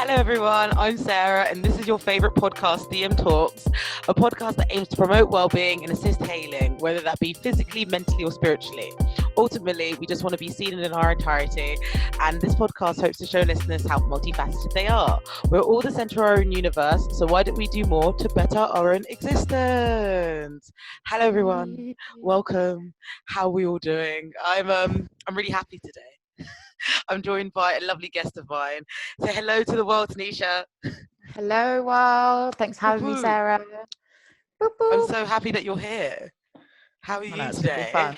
Hello, everyone. I'm Sarah, and this is your favorite podcast, DM Talks, a podcast that aims to promote well-being and assist healing, whether that be physically, mentally, or spiritually. Ultimately, we just want to be seen in our entirety, and this podcast hopes to show listeners how multifaceted they are. We're all the center of our own universe, so why don't we do more to better our own existence? Hello, everyone. Welcome. How are we all doing? I'm really happy today. I'm joined by a lovely guest of mine. Say hello to the world, Tanisha. Hello, world. Thanks for having me, Woo-hoo. Sarah. Boop, I'm boop. so happy that you're here. How are I know you it's gonna be today? fun.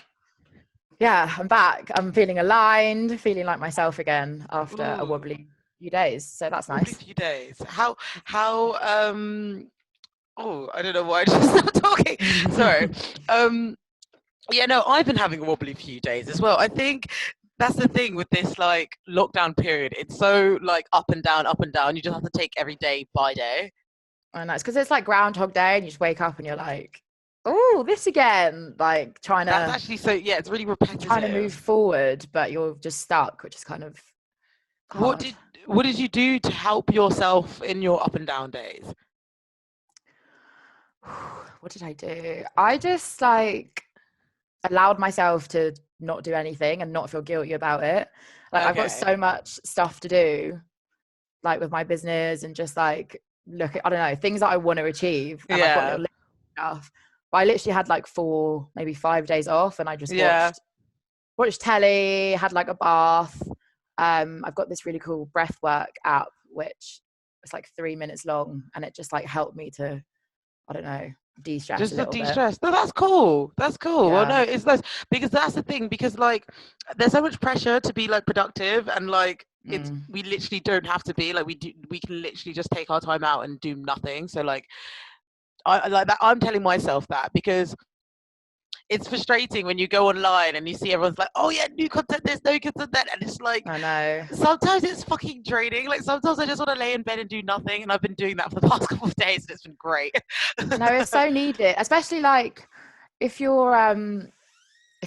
Yeah, I'm back. I'm feeling aligned, feeling like myself again after a Ooh, wobbly few days. So that's probably a nice. few days. How oh, I don't know why I just stopped talking. Sorry. Um yeah, no, I've been having a wobbly few days as well. I think that's the thing with this like lockdown period. It's so like up and down, up and down. You just have to take every day by day. I know it's because it's like Groundhog Day, and you just wake up and you're like, "Oh, this again!" Like That's actually so yeah, it's really trying to move repetitive. forward, but you're just stuck, which is kind of What hard. did what did you do to help yourself in your up and down days? What did I do? I just like allowed myself to not do anything and not feel guilty about it. Like I've got Okay. so much stuff to do, like with my business and just like look at, I don't know, things that I want to achieve. And I've got Yeah. little stuff. But I literally had like 4, maybe 5 days off, and I just Yeah. watched telly, had like a bath. I've got this really cool breathwork app, which it's like 3 minutes long, and it just like helped me to, I don't know, de-stress a Just to little bit. de-stress. No, that's cool. That's cool. Well, no, Yeah. it's nice because that's the thing. Because like, there's so much pressure to be like productive, and like, it's Mm. we literally don't have to be like we do. We can literally just take our time out and do nothing. So like, I like that. I'm telling myself that because it's frustrating when you go online and you see everyone's like, oh yeah, new content this, new content that, and it's like I know. sometimes it's fucking draining. Like sometimes I just want to lay in bed and do nothing, and I've been doing that for the past couple of days, and it's been great. No, it's so needed, especially like if you're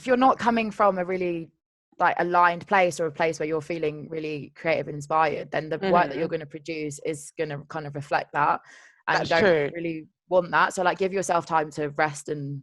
not coming from a really like aligned place or a place where you're feeling really creative and inspired, then the work that you're Hmm. going to produce is going to kind of reflect that, and you That's don't true. really want that. So like give yourself time to rest and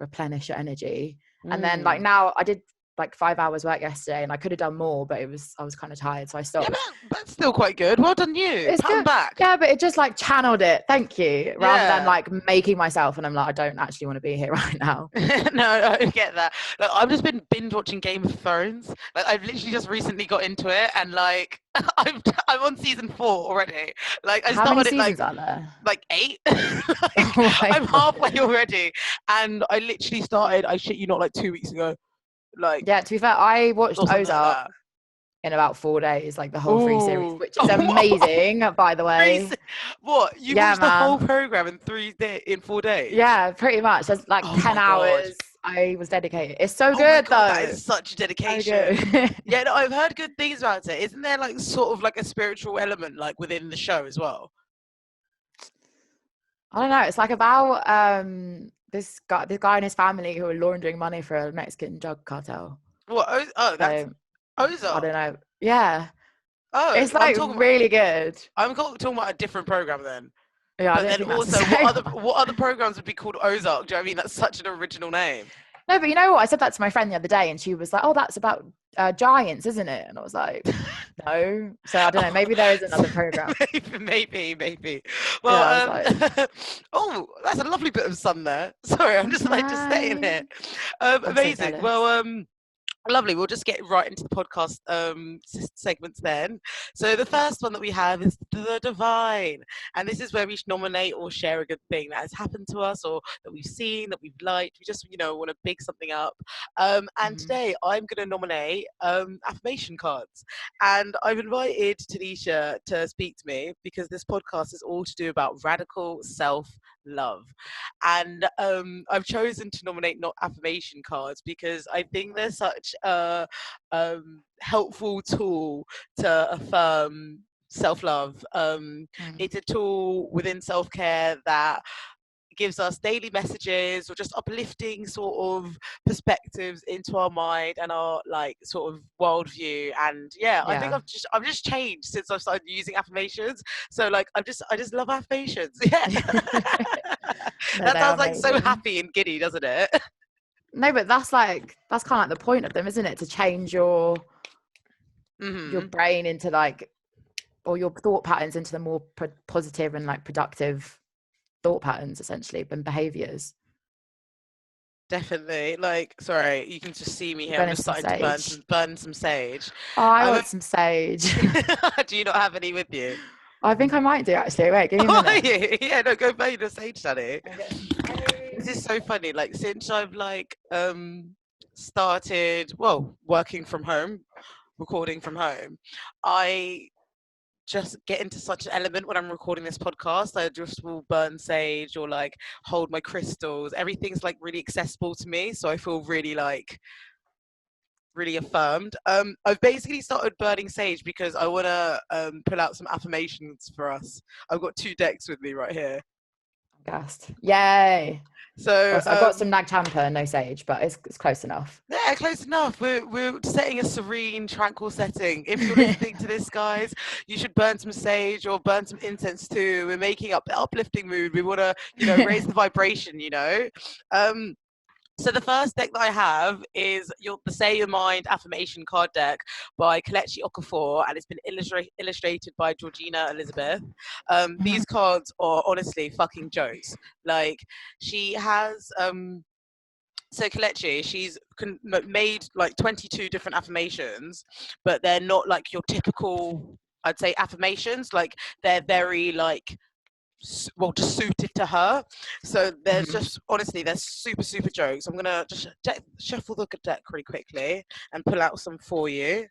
replenish your energy. And then like Mm. now I did like 5 hours work yesterday, and I could have done more, but I was kind of tired, so I Yeah, but stopped. that's still quite good. Well done, you. It's Pat on good. back. Yeah, but it just like channeled it. Thank you. Rather than Yeah. like making myself, and I'm like, I don't actually want to be here right now. No, I get that. Like, I've just been binge watching Game of Thrones. Like, I've literally just recently got into it, and like, I'm on season 4 already. Like, I How many started it seasons are there? like 8. Like, Oh my I'm god. halfway already, and I literally started. I shit you not, like 2 weeks ago, like Yeah, to be fair, I watched or something like Ozark that. in about 4 days, like the whole 3 series, Ooh, which is oh, amazing, by the way. what? You Yeah, watched the whole man. program in 3 day in 4 days? Yeah, pretty much. There's like Oh 10 my god. hours I was dedicated. It's so Oh my good god, that though. is such So dedication. good. Yeah, no, I've heard good things about it. Isn't there like sort of like a spiritual element like within the show as well? I don't know. It's like about this guy and his family who are laundering money for a Mexican drug cartel. What? Oh, that's So I don't Ozark. know. Yeah. Oh, It's like really good. talking about a different program then. Yeah, I But don't then think that's the also, same one. what other programs would be called Ozark? Do you know what I mean? That's such an original name. No, but you know what? I said that to my friend the other day, and she was like, "Oh, that's about giants, isn't it?" And I was like, "No." So I don't know. Oh, Maybe there is another program. maybe. Yeah, I Well, was like, oh, that's a lovely bit of sun there. Sorry, I'm just like just staying here. "No." I'm so Amazing. Well, jealous. lovely. We'll just get right into the podcast segments then. So the first one that we have is the divine, and this is where we nominate or share a good thing that has happened to us or that we've seen that we've liked. We just want to big something up. And Mhm. today I'm going to nominate affirmation cards, and I've invited Tanisha to speak to me because this podcast is all to do about radical self love. And I've chosen to nominate not affirmation cards because I think they're such a helpful tool to affirm self love. Mm. It's a tool within self care that gives us daily messages or just uplifting sort of perspectives into our mind and our like sort of worldview. And yeah, I think Yeah. I've just changed since I've started using affirmations. So like I just love affirmations. Yeah. No, That they are sounds like so amazing. happy and giddy, doesn't it? No, but that's kind of like the point of them, isn't it? To change your Hmm. brain into like, or your thought patterns into the more positive and like productive thought patterns, essentially, and behaviors. Definitely. Like, sorry, you can just see me here. I'm Burning just some starting to sage. burn some sage. Oh, I I'm want some sage. Do you not have any with you? I think I might do, actually. Wait, give me a Oh, minute. yeah, no, go burn your sage, Danny. I'll get some This is sage. so funny. Like since I've like started, well, working from home, recording from home, I just get into such an element when I'm recording this podcast. I just will burn sage or like hold my crystals. Everything's like really accessible to me, so I feel really like really affirmed. I've basically started burning sage because I want to pull out some affirmations for us. I've got 2 decks with me right here. Gassed. Yay. So Also, I've got some nag champa, no sage, but it's close enough. yeah, close enough. We're setting a serene, tranquil setting. If you're listening to this, guys, you should burn some sage or burn some incense too. We're making up the uplifting mood. We want to, raise the vibration. So the first deck that I have is the Say Your Mind affirmation card deck by Kelechi Okafor, and it's been illustrated by Georgina Elizabeth. Mhm. These cards are honestly fucking jokes. Like she has so Kelechi, she's made like 22 different affirmations, but they're not like your typical, I'd say, affirmations. Like they're very like well, just suited to her. So there's Mhm. just honestly, there's super jokes. I'm gonna just shuffle the deck really quickly and pull out some for you.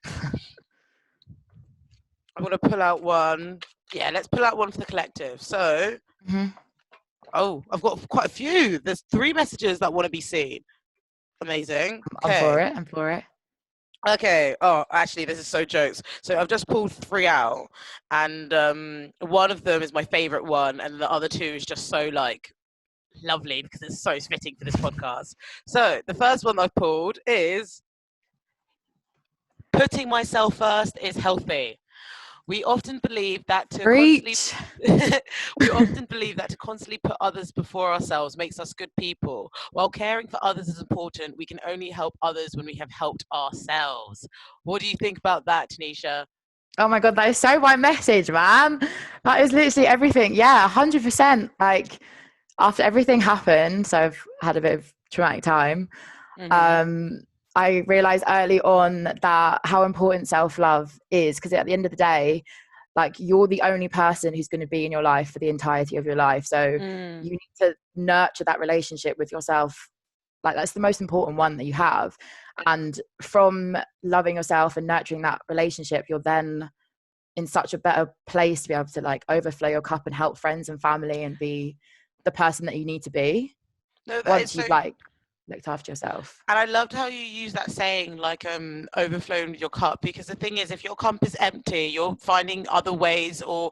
I'm gonna pull out one. Yeah, let's pull out one for the collective. So, Mhm. oh, I've got quite a few. There's 3 messages that want to be seen. Amazing. I'm for Okay. it. I'm for it. Okay. Oh, actually, this is so jokes. So I've just pulled 3 out, and one of them is my favorite one, and the other 2 is just so like lovely because it's so fitting for this podcast. So the first one I've pulled is putting myself first is healthy. We often believe that to constantly Preach. we often believe that to constantly put others before ourselves makes us good people. While caring for others is important, we can only help others when we have helped ourselves. What do you think about that, Tanisha? Oh my God, that is so my message, man. That is literally everything. Yeah, 100%. Like after everything happened, so I've had a bit of traumatic time. Mm-hmm. Um, I realized early on that how important self-love is, because at the end of the day, like you're the only person who's going to be in your life for the entirety of your life. So Mm. you need to nurture that relationship with yourself. Like that's the most important one that you have. And from loving yourself and nurturing that relationship, you're then in such a better place to be able to like overflow your cup and help friends and family and be the person that you need to be No, that is once so. you've like looked after yourself. And I loved how you use that saying, like, overflowing your cup, because the thing is, if your cup is empty, you're finding other ways or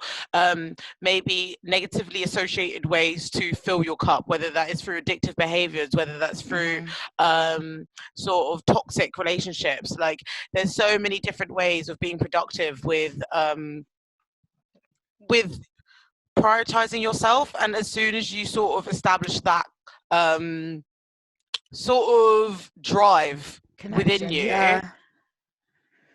maybe negatively associated ways to fill your cup, whether that is through addictive behaviors, whether that's through Mm-hmm. sort of toxic relationships. Like, there's so many different ways of being productive with prioritizing yourself. And as soon as you sort of establish that, um, sort of drive within Connection, you, yeah.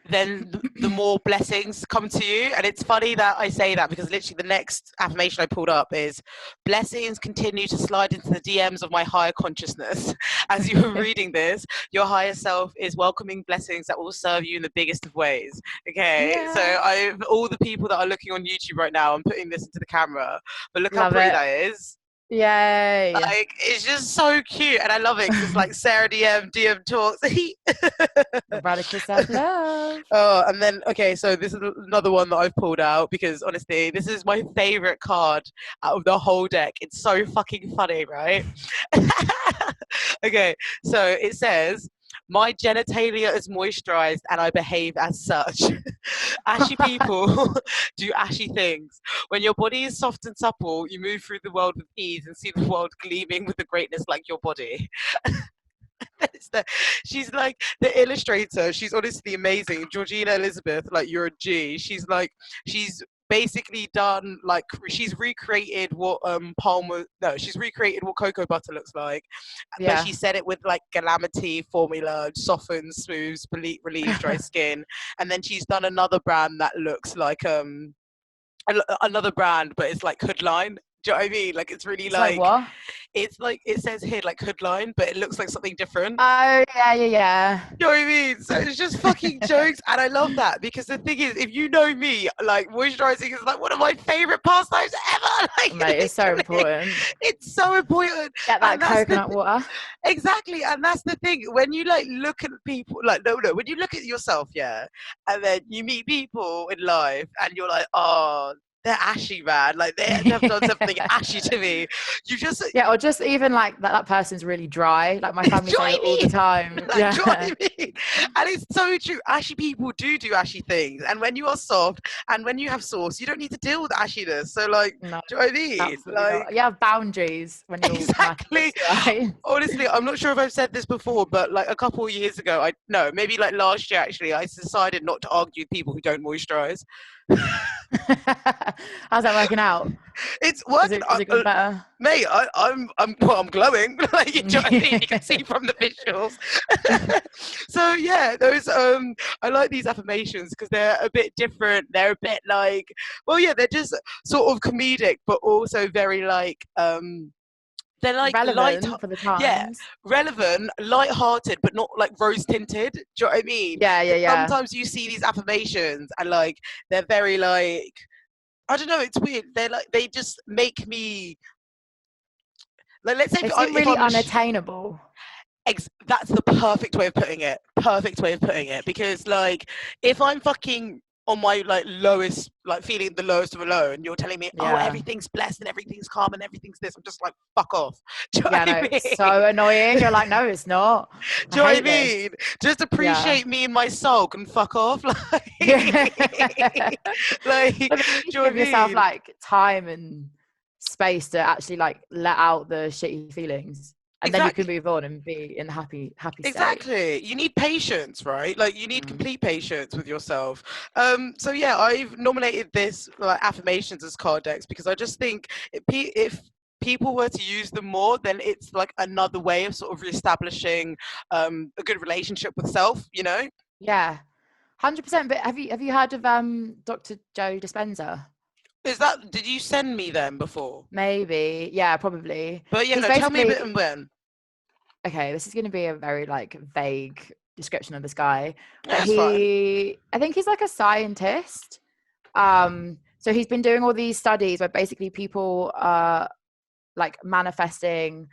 then the more blessings come to you. And it's funny that I say that because literally the next affirmation I pulled up is blessings continue to slide into the DMs of my higher consciousness. As you were reading this, your higher self is welcoming blessings that will serve you in the biggest of ways. Okay, so Yeah, I've all the people that are looking on YouTube right now, I'm putting this into the camera, but look how love pretty it. that is. Yay. Like, it's just so cute, and I love it because it's like Sarah DM talks. Radical self-love. Oh, and then okay, so this is another one that I've pulled out because honestly, this is my favorite card out of the whole deck. It's so fucking funny, right? Okay, so it says, My genitalia is moisturized and I behave as such. Ashy people do ashy things. When your body is soft and supple, you move through the world with ease and see the world gleaming with a greatness like your body. It's the, she's like the illustrator. She's honestly amazing. Georgina Elizabeth, like you're a G. She's basically done like she's recreated what Palmer no she's recreated what cocoa butter looks like, but Yeah. she said it with like Galamity formula, softens, smooths, relieves dry skin, and then she's done another brand that looks like another brand, but it's like Hoodline. Do you know what I mean? Like it's really It's like like what? it's like it says here like Hoodline, but it looks like something different. Oh yeah. You know what I mean? So it's just fucking jokes, and I love that because the thing is, if you know me, like moisturizing is like one of my favorite pastimes ever. Like Mate, it's so literally, important. it's so important, Get that and that's the coconut water. exactly, and that's the thing. When you like look at people, like no, when you look at yourself, yeah, and then you meet people in life, and you're like, oh, they're ashy, man. Like they have done something ashy to me. You just Yeah, or just even like that person's really dry. Like my family do you know say what it I all the mean? time. Like, do you know what I mean? And it's so true. Ashy people do ashy things. And when you are soft and when you have sauce, you don't need to deal with ashiness. So, like, No, do you know what I mean? absolutely Like, not. You have boundaries when you're exactly. moisturised. Honestly, I'm not sure if I've said this before, but like a couple of years ago, no, maybe like last year actually, I decided not to argue with people who don't moisturize. How's that working out? It's Is working. it is it getting better? Mate, I'm glowing. Like you know what I mean? You can see from the visuals. So yeah, those I like these affirmations because they're a bit different. They're a bit like, well, yeah, they're just sort of comedic, but also very like they're like light, Relevant for the yeah, times. relevant, light-hearted, but not like rose-tinted. Do you know what I mean? Yeah. Sometimes you see these affirmations and like they're very like I don't know. It's weird. They're like they just make me like. Let's say They seem if really I'm unattainable. that's the perfect way of putting it. Perfect way of putting it. Because like if I'm fucking on my like lowest, like feeling the lowest of a low, and you're telling me, oh, Yeah. everything's blessed and everything's calm and everything's this, I'm just like, fuck off. Do you know Yeah, what no, I it's mean? so annoying. You're like, no, it's not. I Do you know what I hate this. mean? Just Yeah. appreciate me and my soul and fuck off. Like, Yeah. like, do But then you need you to know what give I yourself mean? like time and space to actually like let out the shitty feelings. And then you can Exactly. move on and be in the happy state. Exactly. You need patience, right? Like you need Mm. complete patience with yourself. So yeah, I've nominated this like affirmations as card decks because I just think if people were to use them more, then it's like another way of sort of reestablishing a good relationship with self, you know? Yeah. 100%. But have you heard of Dr. Joe Dispenza? Did you send me them before? Maybe. Yeah, probably. But yeah, He's no, tell me a bit basically and when. okay, this is going to be a very like vague description of this guy, Yeah, but that's fine. I think he's like a scientist. So he's been doing all these studies where basically people are like manifesting,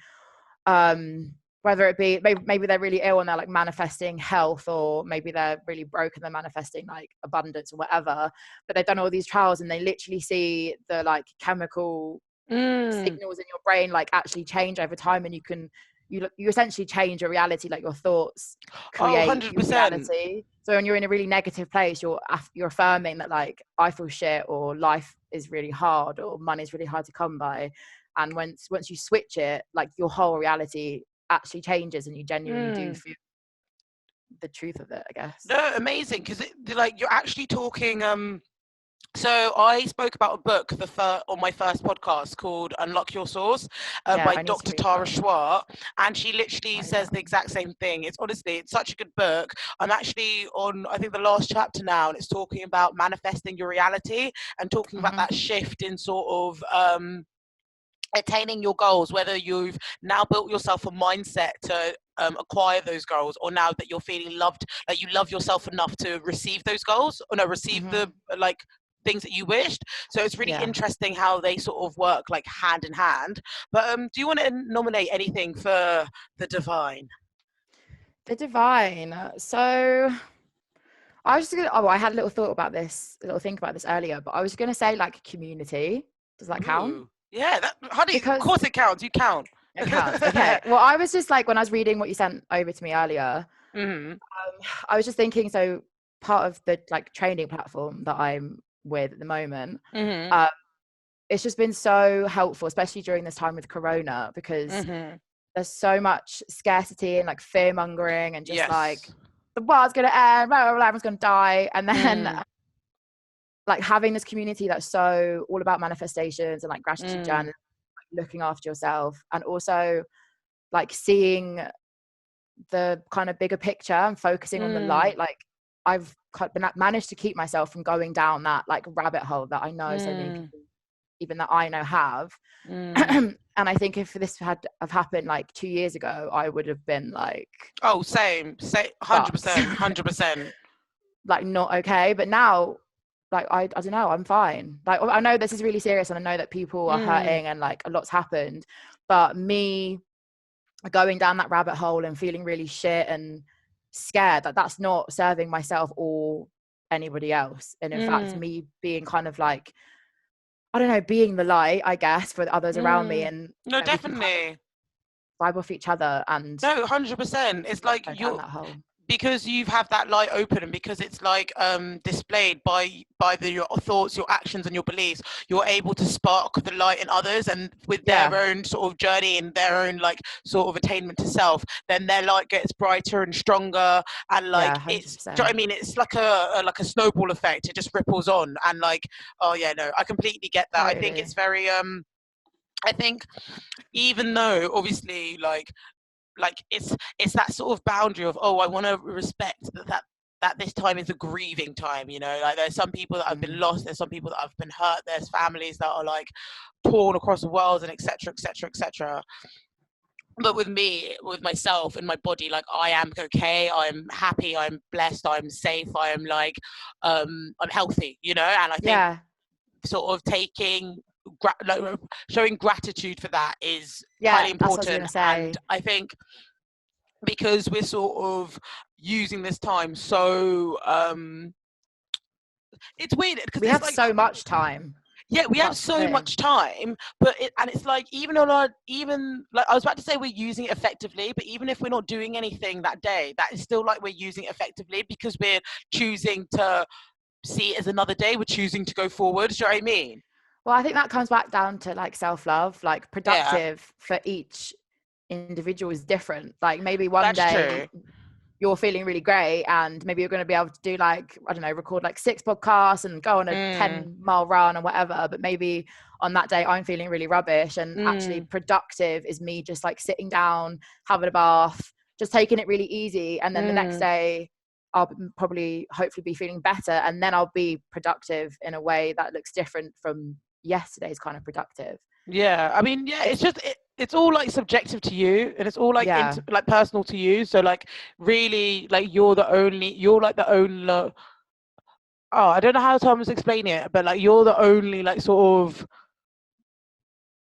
whether it be maybe they're really ill and they're like manifesting health, or maybe they're really broke and they're manifesting like abundance or whatever. But they've done all these trials and they literally see the like chemical Mm. signals in your brain like actually change over time, and you essentially change your reality. Like your thoughts Oh, create your 100%. reality. So when you're in a really negative place, you're affirming that like I feel shit, or life is really hard, or money is really hard to come by. And once you switch it, like your whole reality actually changes, and you genuinely do Mm. feel the truth of it, I guess. No, amazing because like you're actually talking. So I spoke about a book on my first podcast called Unlock Your Source Yeah, by I need to Dr. read Tara that. Schwartz, and she literally Write it says the down. exact same thing. It's such a good book. I'm actually on, I think, the last chapter now, and it's talking about manifesting your reality and talking about Hmm. that shift in sort of attaining your goals, whether you've now built yourself a mindset to acquire those goals, or now that you're feeling loved, like you love yourself enough to receive those goals, or no, receive the Hmm. like things that you wished. So it's really Yeah. interesting how they sort of work like hand in hand. But do you want to nominate anything for the divine? The divine. So I was just gonna. Oh, I had a little thought about this, a little think about this earlier. But I was gonna say like community. Does that count? Ooh, yeah, that honey, of Because course it counts. You count. it counts. Okay. Well, I was just like when I was reading what you sent over to me earlier. Mm-hmm. I was just thinking, so part of the like training platform that I'm with at the moment, Mm-hmm. um, it's just been so helpful, especially during this time with Corona, because Mm-hmm. there's so much scarcity and like fear mongering and just like Yes. the world's gonna end, blah, blah, blah, everyone's gonna die, and then Mm. like having this community that's so all about manifestations and like gratitude Mm. journal, like, looking after yourself, and also like seeing the kind of bigger picture and focusing on the Mm. light. Like I've managed to keep myself from going down that like rabbit hole that I know so many Mm. people, even that I know, have. Mm. And I think if this had have happened like 2 years ago, I would have been like Oh, same, 100%, fucked. 100%. Like not okay. But now, like I don't know, I'm fine. Like I know this is really serious and I know that people are Mm. hurting and like a lot's happened, but me going down that rabbit hole and feeling really shit and scared, that that's not serving myself or anybody else. And in fact, Mm. me being kind of like, I don't know, being the light, I guess, for others around me, Mm. and No, we can kind of definitely. vibe off each other and No, 100%. It's like go down you're that hole. because you have that light open, and because it's like displayed by your thoughts, your actions, and your beliefs, you're able to spark the light in others, and with their Yeah, own sort of journey and their own like sort of attainment to self, then their light gets brighter and stronger, and like yeah, it's, do you know what 100%. I mean? It's like a snowball effect. It just ripples on, and like, oh yeah, no, I completely get that. I think Totally. it's very I think even though obviously like it's that sort of boundary of, oh, I want to respect that this time is a grieving time, you know, like there's some people that have been Mm. lost, there's some people that have been hurt, there's families that are like torn across the world, and etc etc etc. But with me, with myself and my body, like I am okay, I'm happy, I'm blessed, I'm safe, I am like I'm healthy, you know. And I think Yeah, sort of taking like, showing gratitude for that is yeah, highly that's what I was important. gonna And say. I think because we're sort of using this time so it's weird because We it's have like, so much time. yeah, we have That's the so thing. much time, but and it's like, even on our, even like I was about to say we're using it effectively, but even if we're not doing anything that day, that is still like we're using it effectively, because we're choosing to see it as another day, we're choosing to go forward, do you know what I mean? Well, I think that comes back down to like self-love. Like Yeah, productive for each individual is different. Like maybe one that's day true. you're feeling really great and maybe you're going to be able to do like, I don't know, record like 6 podcasts and go on a Mm, 10-mile run or whatever. But maybe on that day I'm feeling really rubbish, and actually mm, productive is me just like sitting down, having a bath, just taking it really easy. And then the next mm. day I'll probably hopefully be feeling better, and then I'll be productive in a way that looks different from yesterday's kind of productive. Yeah, I mean, yeah, It's, it's just it's all like subjective to you, and it's all like yeah. like personal to you. So like, really, like you're like the only. Oh, I don't know how Tom's explaining it, but like you're the only like sort of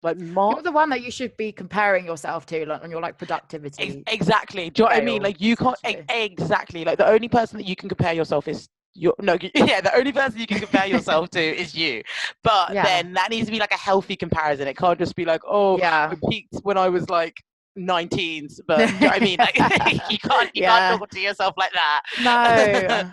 like You're the one that you should be comparing yourself to, like on your like productivity exactly. Do you know what I mean? scale, Like you can't essentially. exactly. Like the only person that you can compare yourself is you. No, yeah, the only person you can compare yourself to is you. But Yeah, then that needs to be like a healthy comparison. It can't just be like, oh, I yeah. peaked when I was like 19s. But do you know what I mean? Like you can't Yeah. talk to yourself like that. No,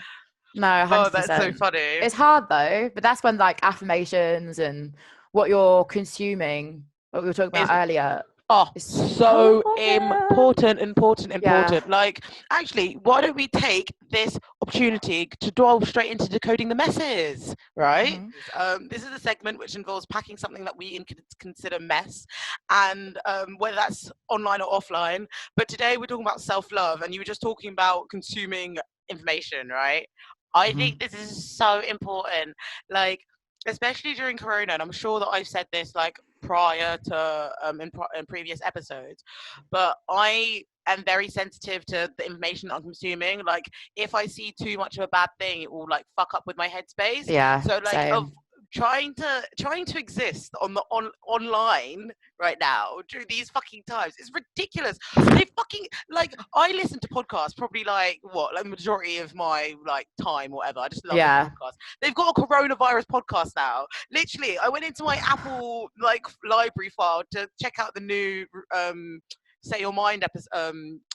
no, Oh, that's so 100%. funny. It's hard though, but that's when like affirmations and what you're consuming, what we were talking about Is earlier, Oh, is so so important. important, important, Yeah. important. Like, actually, why don't we take this opportunity to delve straight into decoding the messes, right? Hmm. This is a segment which involves packing something that we consider mess, and whether that's online or offline. But today we're talking about self-love, and you were just talking about consuming information, right? I Hmm. think this is so important. Like, especially during Corona, and I'm sure that I've said this like prior to in previous episodes, but I am very sensitive to the information that I'm consuming. Like, if I see too much of a bad thing, it will like fuck up with my headspace. Yeah, So like of same. trying to exist on the online right now during these fucking times, it's ridiculous. They fucking, like, I listen to podcasts probably like what, like the majority of my like time or whatever. I just love listening Yeah. to podcasts. They've got a coronavirus podcast now. Literally, I went into my Apple like library file to check out the new Say Your Mind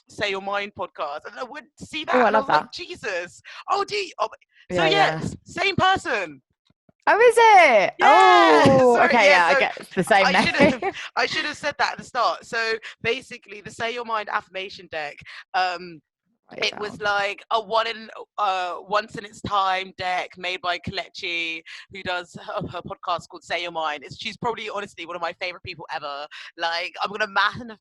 Say Your Mind podcast, and I would see that, Oh, I and I love was like, that. Jesus. Oh, so Yeah. same person. Oh, is it? Yeah. Oh, Sorry. okay. Yeah. Yeah, I So get it's the same I name. should have I should have said that at the start. So basically, the Say Your Mind affirmation deck. Write it It was down. like a once in its time deck made by Kalechi, who does her podcast called Say Your Mind. She's probably honestly one of my favorite people ever. Like, I'm gonna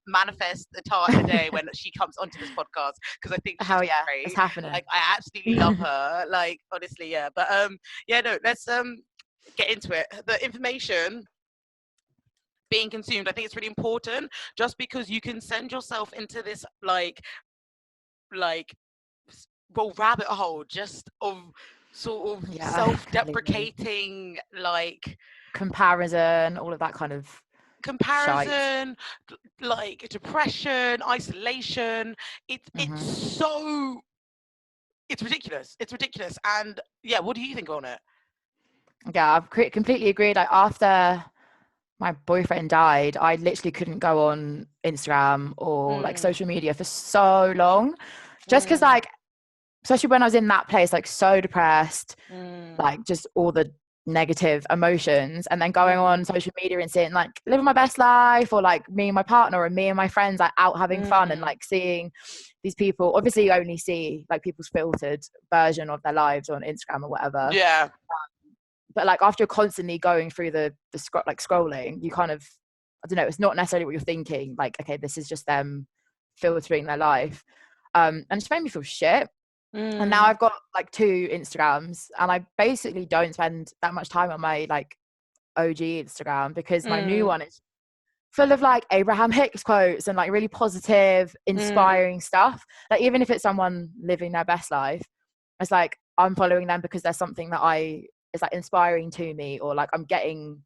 manifest a day when she comes onto this podcast, because I think she's Hell yeah, it's great. happening. Like, I absolutely love her. Like, honestly, yeah. But yeah, no, let's get into it. The information being consumed, I think it's really important, just because you can send yourself into this like well, rabbit hole just of sort of Yeah, completely. self-deprecating, like Comparison, all of that kind of shite. comparison, like depression, isolation. It's Hmm. so it's ridiculous. It's ridiculous. And yeah, what do you think on it? Yeah, I've completely agreed. Like after my boyfriend died, I literally couldn't go on Instagram or like Mm, social media for so long, just because mm, like, especially when I was in that place, like so depressed, mm, like just all the negative emotions, and then going mm, on social media and seeing like living my best life, or like me and my partner and me and my friends like out having fun, and mm. like seeing these people. Obviously you only see like people's filtered version of their lives on Instagram or whatever, Yeah. but like after you're constantly going through the like scrolling, you kind of, I don't know, it's not necessarily what you're thinking, like, okay, this is just them filtering their life, and it just made me feel shit. And now Mm, I've got like 2 Instagrams, and I basically don't spend that much time on my like OG Instagram, because my new mm, one is full of like Abraham Hicks quotes and like really positive, mm, inspiring stuff. Like even if it's someone living their best life, it's like I'm following them because there's something that I is like inspiring to me, or like I'm getting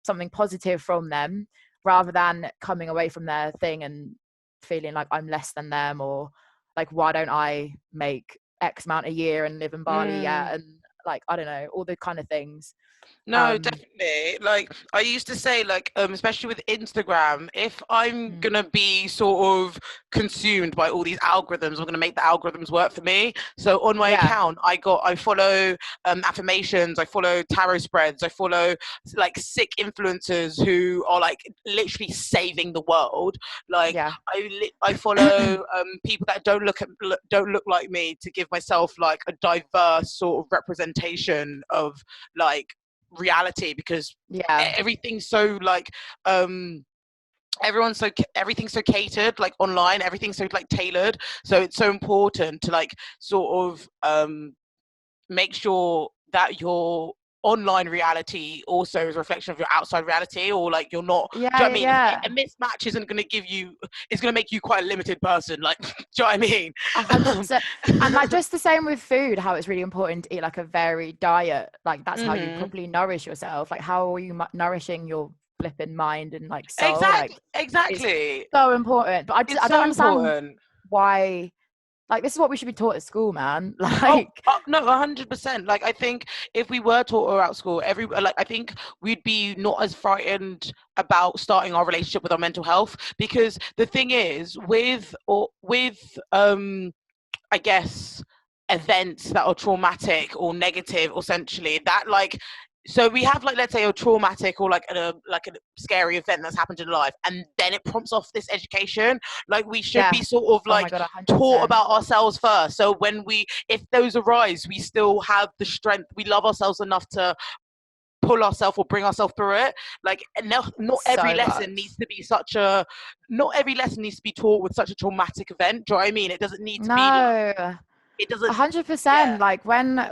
something positive from them, rather than coming away from their thing and feeling like I'm less than them, or like why don't I make X amount a year and live in Bali mm. yet, and like I don't know, all the kind of things. No, Um definitely. Like, I used to say, like, especially with Instagram, if I'm mm, gonna be sort of consumed by all these algorithms, I'm gonna make the algorithms work for me. So on my yeah, account, I follow affirmations, I follow tarot spreads, I follow like sick influencers who are like literally saving the world. Like, yeah. I follow people that don't look like me, to give myself like a diverse sort of representation of like reality, because Yeah, everything's so like um everything's so catered, like online, everything's so like tailored. So it's so important to like sort of make sure that your online reality also is a reflection of your outside reality, or like you're not, do yeah, you know what I yeah, mean? yeah. A mismatch isn't going to give you, it's going to make you quite a limited person, like, do you know what I mean? 100%. And like just the same with food, how it's really important to eat like a varied diet. Like that's how you Hmm. properly nourish yourself. Like how are you nourishing your flipping mind and like soul? Like it's Exactly. so important. But It's I don't so understand important. why. Like this is what we should be taught at school, man. Oh, Like no, 100%. Like, I think if we were taught about school, like, I think we'd be not as frightened about starting our relationship with our mental health, because the thing is, I guess, events that are traumatic or negative, essentially, that like, so we have like, let's say, a traumatic or like a scary event that's happened in life, and then it prompts off this education. Like, we should yeah. be sort of Oh my like god, taught 100%. about ourselves first, so when if those arise, we still have the strength, we love ourselves enough to pull ourselves or bring ourselves through it. Like, not every So lesson much. needs to be not every lesson needs to be taught with such a traumatic event. Do you know what I mean? It doesn't need to be like, No. it a doesn't. hundred Yeah. percent. Like when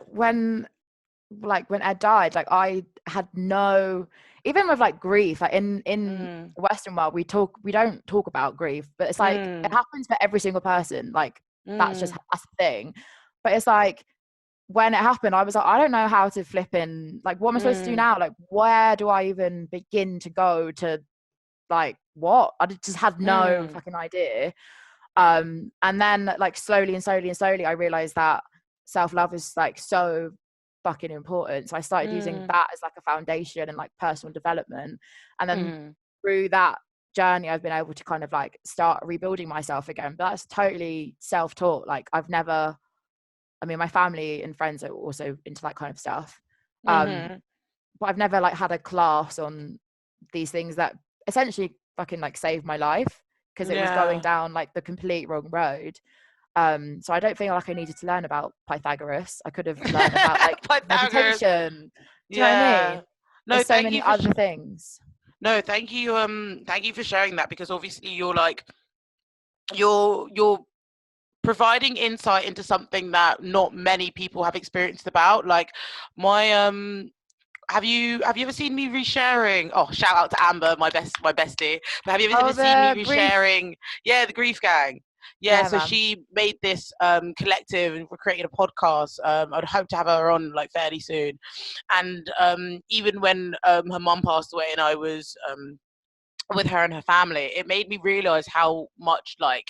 like when Ed died, like I had no, even with like grief, like in Mm, the Western world, we don't talk about grief, but it's like it mm, happens for every single person. Like mm, that's the thing. But it's like when it happened, I was like, I don't know how to flip in. Like, what am I supposed to do mm, now? Like, where do I even begin to go to? Like, what? Just had no mm, fucking idea. And then like slowly and slowly and slowly I realized that self-love is like so fucking important, so I started using mm, that as like a foundation and like personal development, and then mm, through that journey I've been able to kind of like start rebuilding myself again. But that's totally self-taught. Like my family and friends are also into that kind of stuff. Mm-hmm. But I've never like had a class on these things that essentially fucking like saved my life, because it was going Yeah. down like the complete wrong road. So I don't feel like I needed to learn about Pythagoras. I could have learned about like Pythagoras. meditation. Do you know what I Yeah. mean? No, There's so thank many you for other things. no, thank you for sharing that, because obviously you're like you're providing insight into something that not many people have experienced about. Like my have you ever seen me resharing? Oh, shout out to Amber, my bestie. But have you ever Oh, seen me the grief. resharing? Yeah, the Grief Gang. Yeah, Yeah, so man. she made this collective, and we created a podcast. I'd hope to have her on like fairly soon. And even when her mum passed away, and I was with her and her family, it made me realize how much like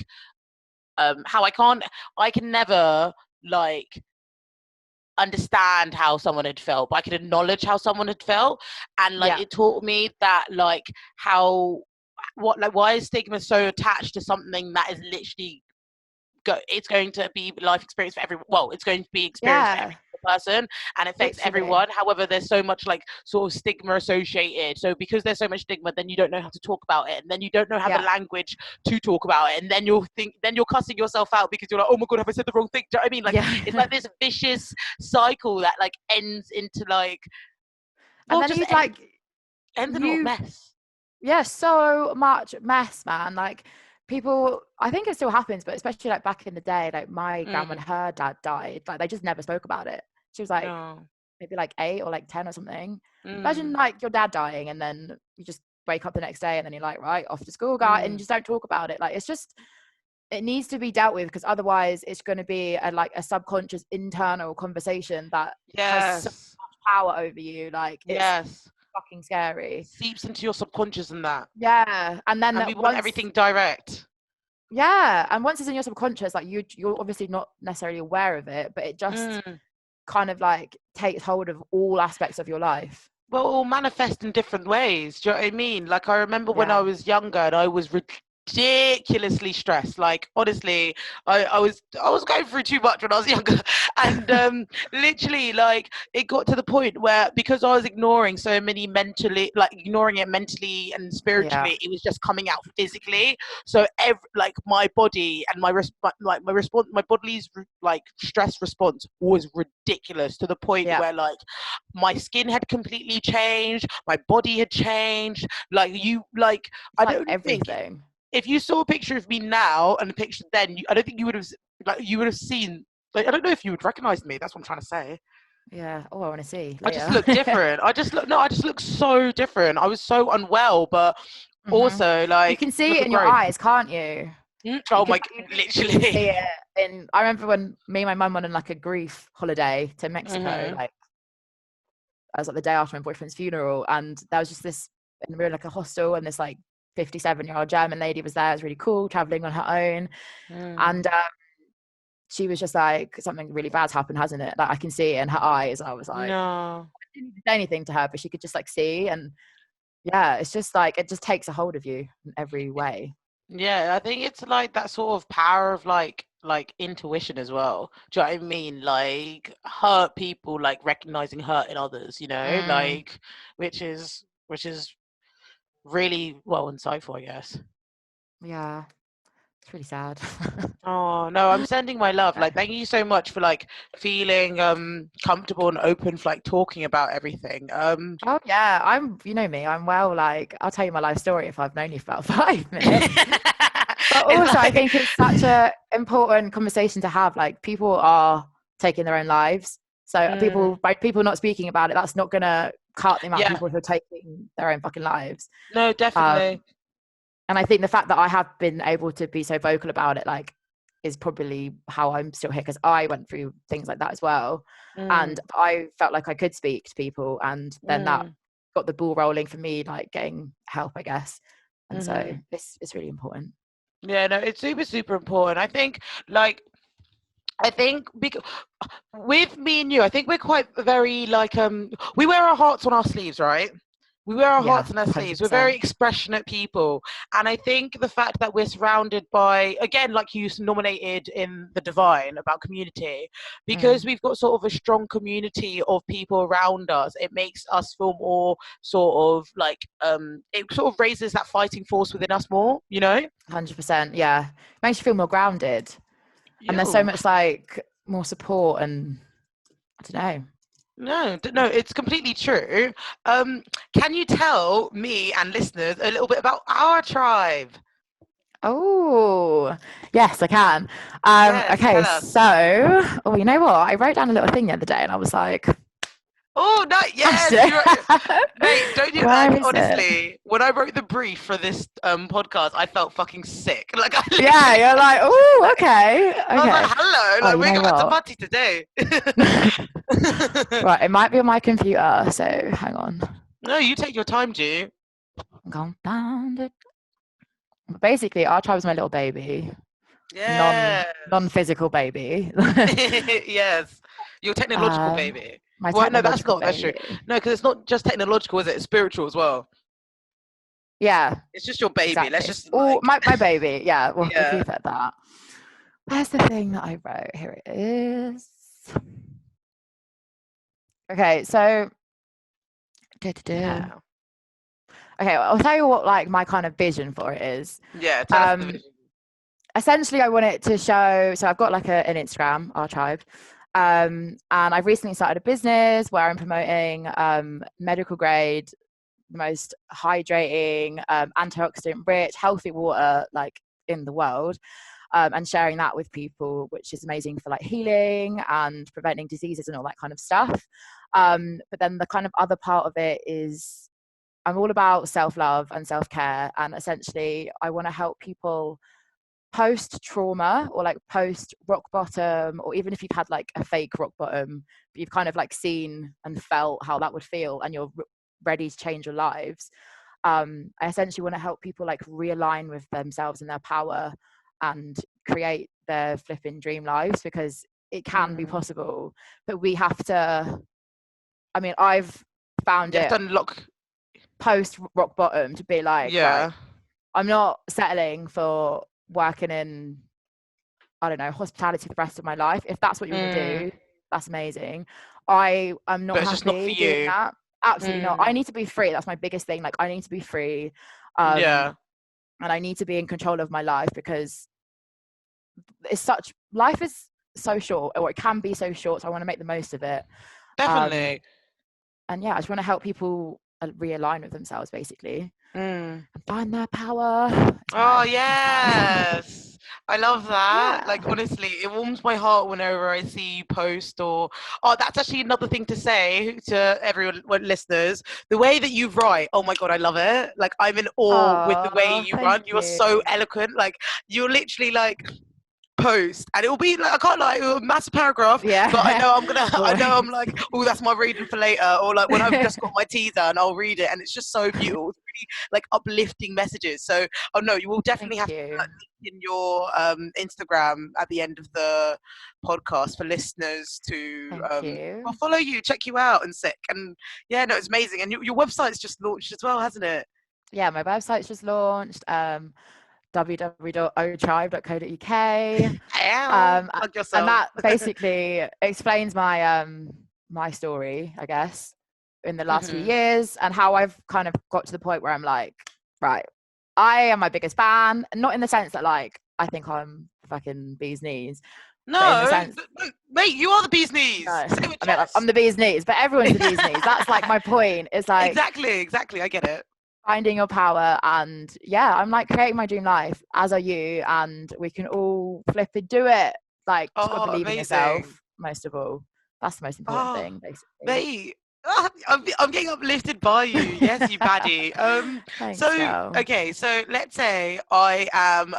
how I can never like understand how someone had felt, but I could acknowledge how someone had felt. And like Yeah. it taught me that like how what like why is stigma so attached to something that is literally it's going to be life experience for everyone. Well, it's going to be experience for every Yeah. person and affects Literally. everyone. However, there's so much like sort of stigma associated. So because there's so much stigma, then you don't know how to talk about it, and then you don't know how the Yeah. language to talk about it, and then you're cussing yourself out because you're like, oh my god, have I said the wrong thing? Do you know what I mean? Like it's Yeah. like this vicious cycle that like ends into like And well, then just you'd like ends in a lot of you mess. yeah, so much mess, man. Like people, I think it still happens, but especially like back in the day, like my grand, when Mm, her dad died, like they just never spoke about it. She was like no. maybe like 8 or like 10 or something. Imagine Mm, like your dad dying and then you just wake up the next day and then you're like, right, off to school, guy, and you mm. just don't talk about it. Like it's just, it needs to be dealt with, because otherwise it's going to be like a subconscious internal conversation that has so Yes. much power over you. Like it's Yes. fucking scary. Seeps into your subconscious and that. Yeah, and then And we want once, everything direct. yeah, and once it's in your subconscious, like you're obviously not necessarily aware of it, but it just Mm. kind of like takes hold of all aspects of your life. Well, all manifest in different ways. Do you know what I mean? Like, I remember when I Yeah. was younger and I was ridiculously stressed. Like, honestly, I was going through too much when I was younger, and literally, like, it got to the point where because I was ignoring so many mentally, like, ignoring it mentally and Yeah. spiritually, it was just coming out physically. So, like, my body and my response, my body's like stress response was ridiculous to the point Yeah. where like my skin had completely changed, my body had changed. It's I like don't think everything. if you saw a picture of me now and a picture then, I don't think you would have you would have seen. Like, I don't know if you would recognize me. That's what I'm trying to say. Yeah. Oh, I want to see I just later. look different. I just look so different. I was so unwell, but Hmm. also You like can see look it at in your growth. eyes, can't you? You Oh can my, absolutely literally. see it. And I remember when me and my mum went on like a grief holiday to Mexico, Mhm. like I was like the day after my boyfriend's funeral, and there was just this, and we were in like a hostel, and this like 57-year-old German lady was there. It was really cool, traveling on her own, Mm. and she was just like, something really bad's happened, hasn't it? Like I can see it in her eyes. I was like, No. I didn't even say anything to her, but she could just like see, and yeah, it's just like it just takes a hold of you in every way. Yeah, I think it's like that sort of power of like intuition as well. Do you know what I mean? Like hurt people, like recognizing hurt in others, you know, Mm, like which is really well insightful, I guess. yeah, it's really sad. Oh no, I'm sending my love. Okay. Like, thank you so much for like feeling comfortable and open for like talking about everything. Oh yeah, you know me, I'm well, like I'll tell you my life story if I've known you for about 5 minutes. But It's also I like think it's such a important conversation to have. Like people are taking their own lives. So mm, by people not speaking about it, that's not gonna cut the amount of yeah, people who are taking their own fucking lives. no, Um, definitely. and I think the fact that I have been able to be so vocal about it, like, is probably how I'm still here, because I went through things like that as well, and Mm, I felt like I could speak to people, and then that mm, got the ball rolling for me, like getting help, I guess. And so mm-hmm. it's really important. Yeah, no, it's super, super important. Like, I think because with me and you, I think we're quite very like we wear our hearts on our sleeves, right? We wear our Yeah, hearts on our sleeves. We're very 100%. expressionate people. And I think the fact that we're surrounded by, again, like you nominated in The Divine about community, because Mm, we've got sort of a strong community of people around us, it makes us feel more sort of like, it sort of raises that fighting force within us more, you know? 100%. Yeah. Makes you feel more grounded. And there's so Yo. much like more support and I don't know. No, it's completely true. Um, can you tell me and listeners a little bit about our tribe? Oh, yes, I can. Yes, Okay, tell us. so, oh, you know what? I wrote down a little thing the other day and I was like, Oh, no, gosh, yes, you're mate. Don't you where like is it? honestly? When I wrote the brief for this podcast, I felt fucking sick. Like I Yeah, literally, you're like, oh, okay, I was like, okay. "Hello, Oh, like you we know got a what? party today." Right, it might be on my computer, so hang on. No, you take your time, G. I'm gonna find it. Basically, our tribe's my little baby, Yes, non-physical baby. yes. Your technological um, baby. my Well, no, that's technological not. That's true. baby. No, because it's not just technological, is it? It's spiritual as well. Yeah, It's just your baby. Let's exactly. just Oh, like, my baby. Yeah, we'll yeah, keep it at that. Where's the thing that I wrote? Here it is. Okay, so yeah, okay, I'll tell you what like my kind of vision for it is. yeah. Tell us the Um, vision. essentially, I want it to show. So I've got like an Instagram, our tribe, and I've recently started a business where I'm promoting medical grade, the most hydrating, antioxidant rich, healthy water like in the world. And sharing that with people, which is amazing for like healing and preventing diseases and all that kind of stuff. But then the kind of other part of it is I'm all about self-love and self-care, and essentially I want to help people post trauma or like post rock bottom, or even if you've had like a fake rock bottom but you've kind of like seen and felt how that would feel and you're ready to change your lives. I essentially want to help people like realign with themselves and their power and create their flipping dream lives, because it can be Mm. possible, but we have to, I mean, I've found You have it to unlock. post rock bottom to be like, right, Yeah. I'm not settling for working in, I don't know, hospitality the rest of my life. If that's what you want to Mm. do, that's amazing. I am not But it's just not for happy doing you. that. Absolutely not. I Mm. need to be free. That's my biggest thing. Like I need to be free. Um, Yeah. and I need to be in control of my life, because it's such, life is so short, or it can be so short. So I want to make the most of it. Um, Definitely. and yeah, I just want to help people realign with themselves basically Mm. and find their power. Is Oh my plan. yes, I love that. Yeah. Like honestly, it warms my heart whenever I see you post or. Oh, that's actually another thing to say to everyone, listeners. The way that you write, oh my god, I love it. Like I'm in awe with the way Oh, you thank run. You are you. so eloquent. Like you're literally like post and it'll be like I can't lie, a massive paragraph, but I Yeah. know I'm gonna I know I'm Always. like, oh that's my reading for later, or like when I've just got my tea done I'll read it and it's just so beautiful. It's really like uplifting messages. So oh no, you will definitely Thank have to you. like, link in your Instagram at the end of the podcast for listeners to Thank you. well, follow you, check you out and sick. And yeah, no, it's amazing. And your website's just launched as well, hasn't it? Yeah, my website's just launched, www.otribe.co.uk. Ow, Um, plug and yourself. that basically explains my story, I guess, in the last few Hmm. years, and how I've kind of got to the point where I'm like, right, I am my biggest fan, not in the sense that like I think I'm fucking bee's knees, but in the No, sense, mate, you are the bee's no, knees. Say it with I mean, I'm chest. the bee's knees, but everyone's the bee's knees. That's like my point. It's like Exactly, exactly. I get it. finding your power, and yeah, I'm like creating my dream life, as are you, and we can all flip and do it. Like, just gotta Oh, believe in amazing. yourself, most of all. That's the most important Oh, thing, basically. mate. I'm getting uplifted by you. Yes, you baddie. Thanks, So girl. okay, so let's say I am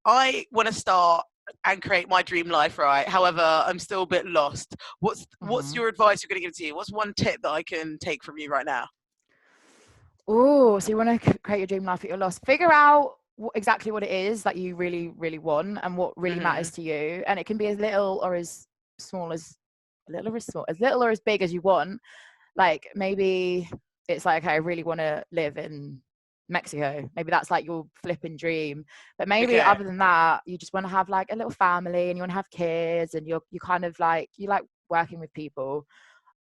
I want to start and create my dream life, right? However, I'm still a bit lost. What's Hmm. your advice you're gonna give to you? What's one tip that I can take from you right now? Oh, so you want to create your dream life at your loss? Figure out exactly what it is that you really, really want and what really Hmm. matters to you. And it can be as little or as small as, a little or as small, as little or as big as you want. Like maybe it's like, okay, I really want to live in Mexico. Maybe that's like your flipping dream. But maybe Okay. other than that, you just want to have like a little family and you want to have kids and you kind of like, you like working with people.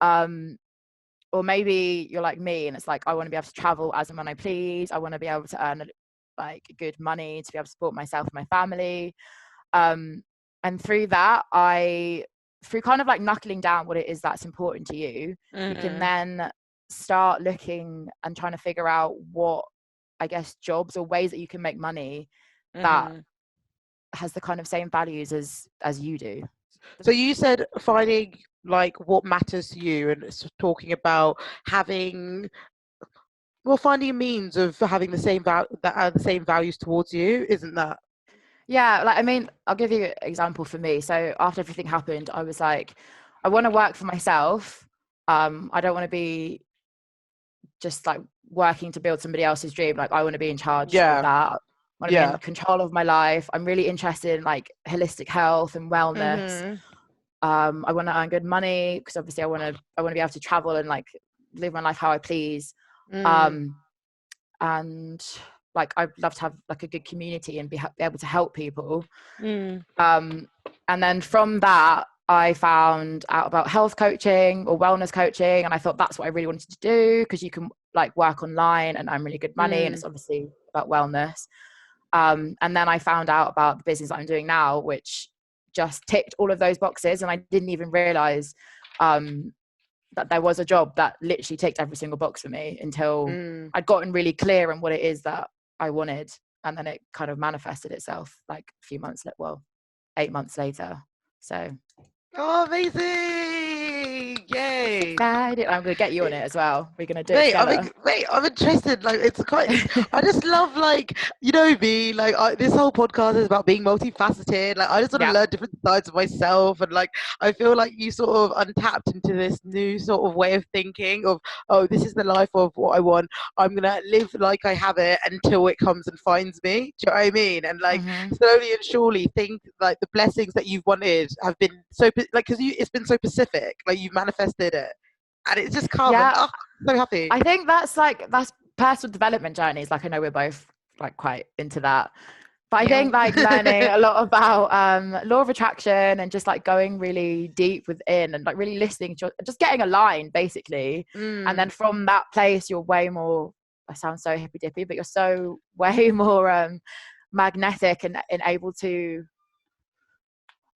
Or maybe you're like me and it's like, I want to be able to travel as and when I please. I want to be able to earn like good money to be able to support myself and my family. And through that, through kind of like knuckling down what it is that's important to you, you can then start looking and trying to figure out what, I guess, jobs or ways that you can make money that has the kind of same values as you do. So you said finding like what matters to you and talking about having, well, finding a means of having the same that are the same values towards you, isn't that? Yeah, like, I mean, I'll give you an example for me. So after everything happened, I was like, I want to work for myself. I don't want to be just like working to build somebody else's dream. Like, I want to be in charge of Yeah. that. I want to be in Yeah. control of my life. I'm really interested in like holistic health and wellness. I want to earn good money because obviously I want to be able to travel and like live my life how I please. And like I'd love to have like a good community and be able to help people. And then from that, I found out about health coaching or wellness coaching, and I thought that's what I really wanted to do because you can like work online and earn really good money, and it's obviously about wellness. And then I found out about the business that I'm doing now, which just ticked all of those boxes, and I didn't even realize that there was a job that literally ticked every single box for me until I'd gotten really clear on what it is that I wanted, and then it kind of manifested itself like a few months, well, 8 months later. So Oh, amazing! Yay! I'm going to get you on it as well. We're going to do it together. I'm interested. Like, I just love, like, you know me. Like, this whole podcast is about being multifaceted. Like, I just want to Yeah. learn different sides of myself, and like, I feel like you sort of untapped into this new sort of way of thinking of, oh, this is the life of what I want. I'm gonna live like I have it until it comes and finds me. Do you know what I mean? And like, slowly and surely, think like the blessings that you've wanted have been so like, because it's been so specific. Like, you've manifested it. And it's just come and Yeah. so happy. I think that's personal development journeys. Like, I know we're both like quite into that. But I think like learning a lot about law of attraction and just like going really deep within and like really listening to just getting aligned basically. And then from that place, you're way more, I sound so hippy dippy, but you're so way more magnetic and able to,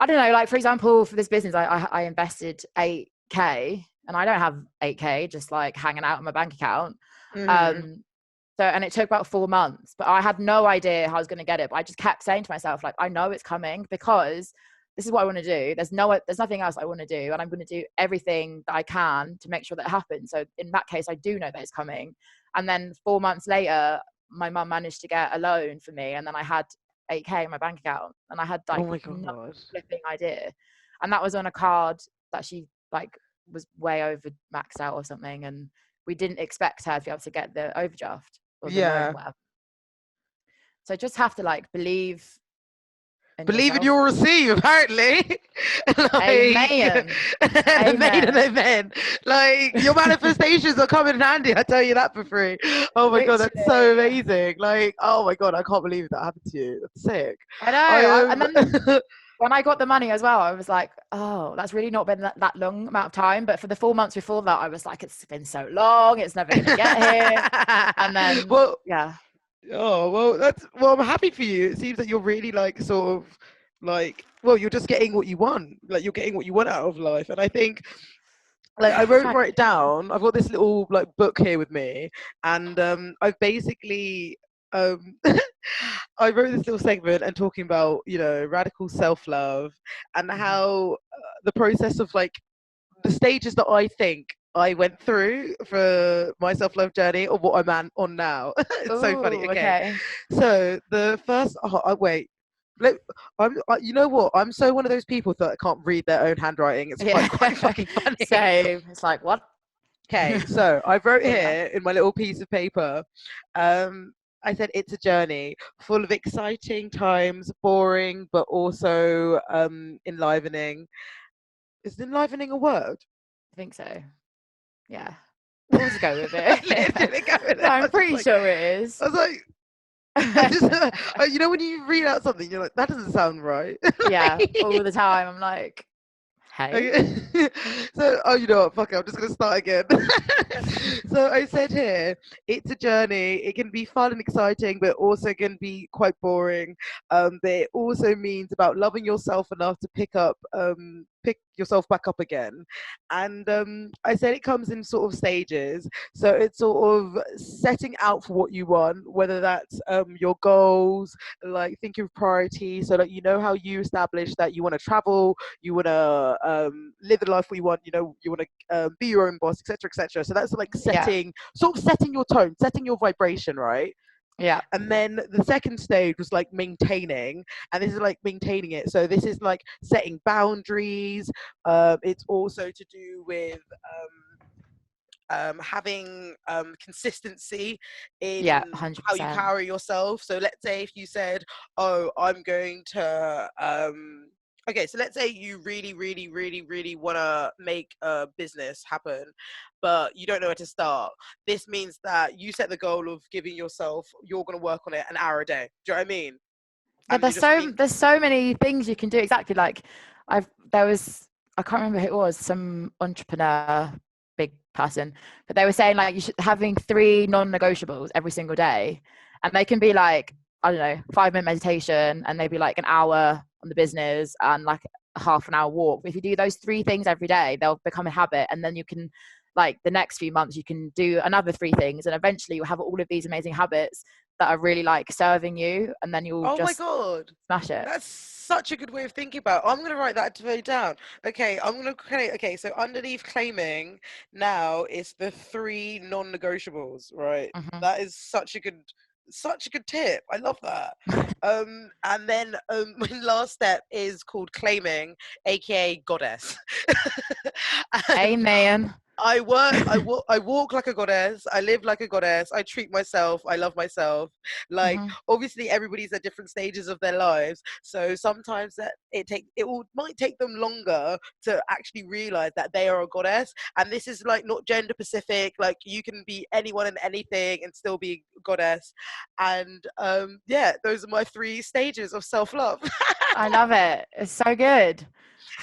I don't know, like for example, for this business, I invested 8K and I don't have 8K just like hanging out in my bank account. So, and it took about 4 months, but I had no idea how I was going to get it. But I just kept saying to myself, like, I know it's coming because this is what I want to do. There's nothing else I want to do. And I'm going to do everything that I can to make sure that it happens. So in that case, I do know that it's coming. And then 4 months later, my mum managed to get a loan for me. And then I had 8K in my bank account and I had like Oh my no God. flipping idea. And that was on a card that she like was way over maxed out or something. And we didn't expect her to be able to get the overdraft or the loan or whatever. So just have to like believe in Believe in yourself. your receive, apparently. Like, Amen. amen. Amen. Like, your manifestations are coming in handy, I tell you that for free. Oh my God, that's so amazing. Like, oh my God, I can't believe that happened to you. That's sick. I know. And then when I got the money as well, I was like, oh, that's really not been that long amount of time. But for the 4 months before that, I was like, it's been so long, it's never going to get here. And then, well, yeah. Oh, well, I'm happy for you. It seems that you're really like sort of like, well, you're just getting what you want. Like, you're getting what you want out of life. And I think, like, I wrote it down. I've got this little like book here with me, and I've basically I wrote this little segment and talking about, you know, radical self-love and how the process of like the stages that I think I went through for my self-love journey or what I'm on now. It's so funny. Okay. So the first, wait, you know what? I'm so one of those people that can't read their own handwriting. It's quite fucking funny. Same. It's like, what? Okay, so I wrote here in my little piece of paper, I said it's a journey full of exciting times, boring, but also enlivening. Is enlivening a word? I think so. Yeah. We'll just go with it. Literally go with No, it. I'm pretty sure it is. I was like, I just, you know, when you read out something, you're like, that doesn't sound right. Yeah, all the time. I'm like, hey. Okay. So, oh, you know what? Fuck it. I'm just gonna start again. So I said here, it's a journey. It can be fun and exciting, but also can be quite boring. But it also means about loving yourself enough to pick yourself back up again. And I said it comes in sort of stages. So it's sort of setting out for what you want, whether that's your goals, like thinking of priorities. So like you know how you establish that you want to travel, you want to live the life we want, you know, you want to be your own boss, etc., etc. So that's like Yeah. sort of setting your tone, setting your vibration, right? Yeah. And then the second stage was like maintaining, and this is like maintaining it. So this is like setting boundaries. It's also to do with having consistency Yeah. in how you 100%. carry yourself. So let's say if you said, oh, I'm going to okay, so let's say you really, really, really, really want to make a business happen, but you don't know where to start. This means that you set the goal of giving yourself, you're going to work on it an hour a day. Do you know what I mean? Yeah, And you just meet. there's so many things you can do. Exactly. Like there was, I can't remember who it was, some entrepreneur, big person, but they were saying like you should having 3 non-negotiables every single day, and they can be like, I don't know, 5-minute meditation, and maybe like an hour on the business and like a half an hour walk. If you do those 3 things every day, they'll become a habit, and then you can, like, the next few months you can do another 3 things, and eventually you'll have all of these amazing habits that are really like serving you, and then you'll Oh my just God. smash it. That's such a good way of thinking about it. I'm gonna write that way down. Okay, I'm gonna create. Okay, so underneath claiming now is the 3 non-negotiables, right? Hmm. That is such a good tip. I love that. And then my last step is called claiming, aka goddess. And Amen. I walk like a goddess. I live like a goddess. I treat myself. I love myself. Like, Hmm. obviously everybody's at different stages of their lives. So sometimes that might take them longer to actually realize that they are a goddess. And this is like not gender specific. Like you can be anyone and anything and still be a goddess. And yeah, those are my 3 stages of self-love. I love it. It's so good.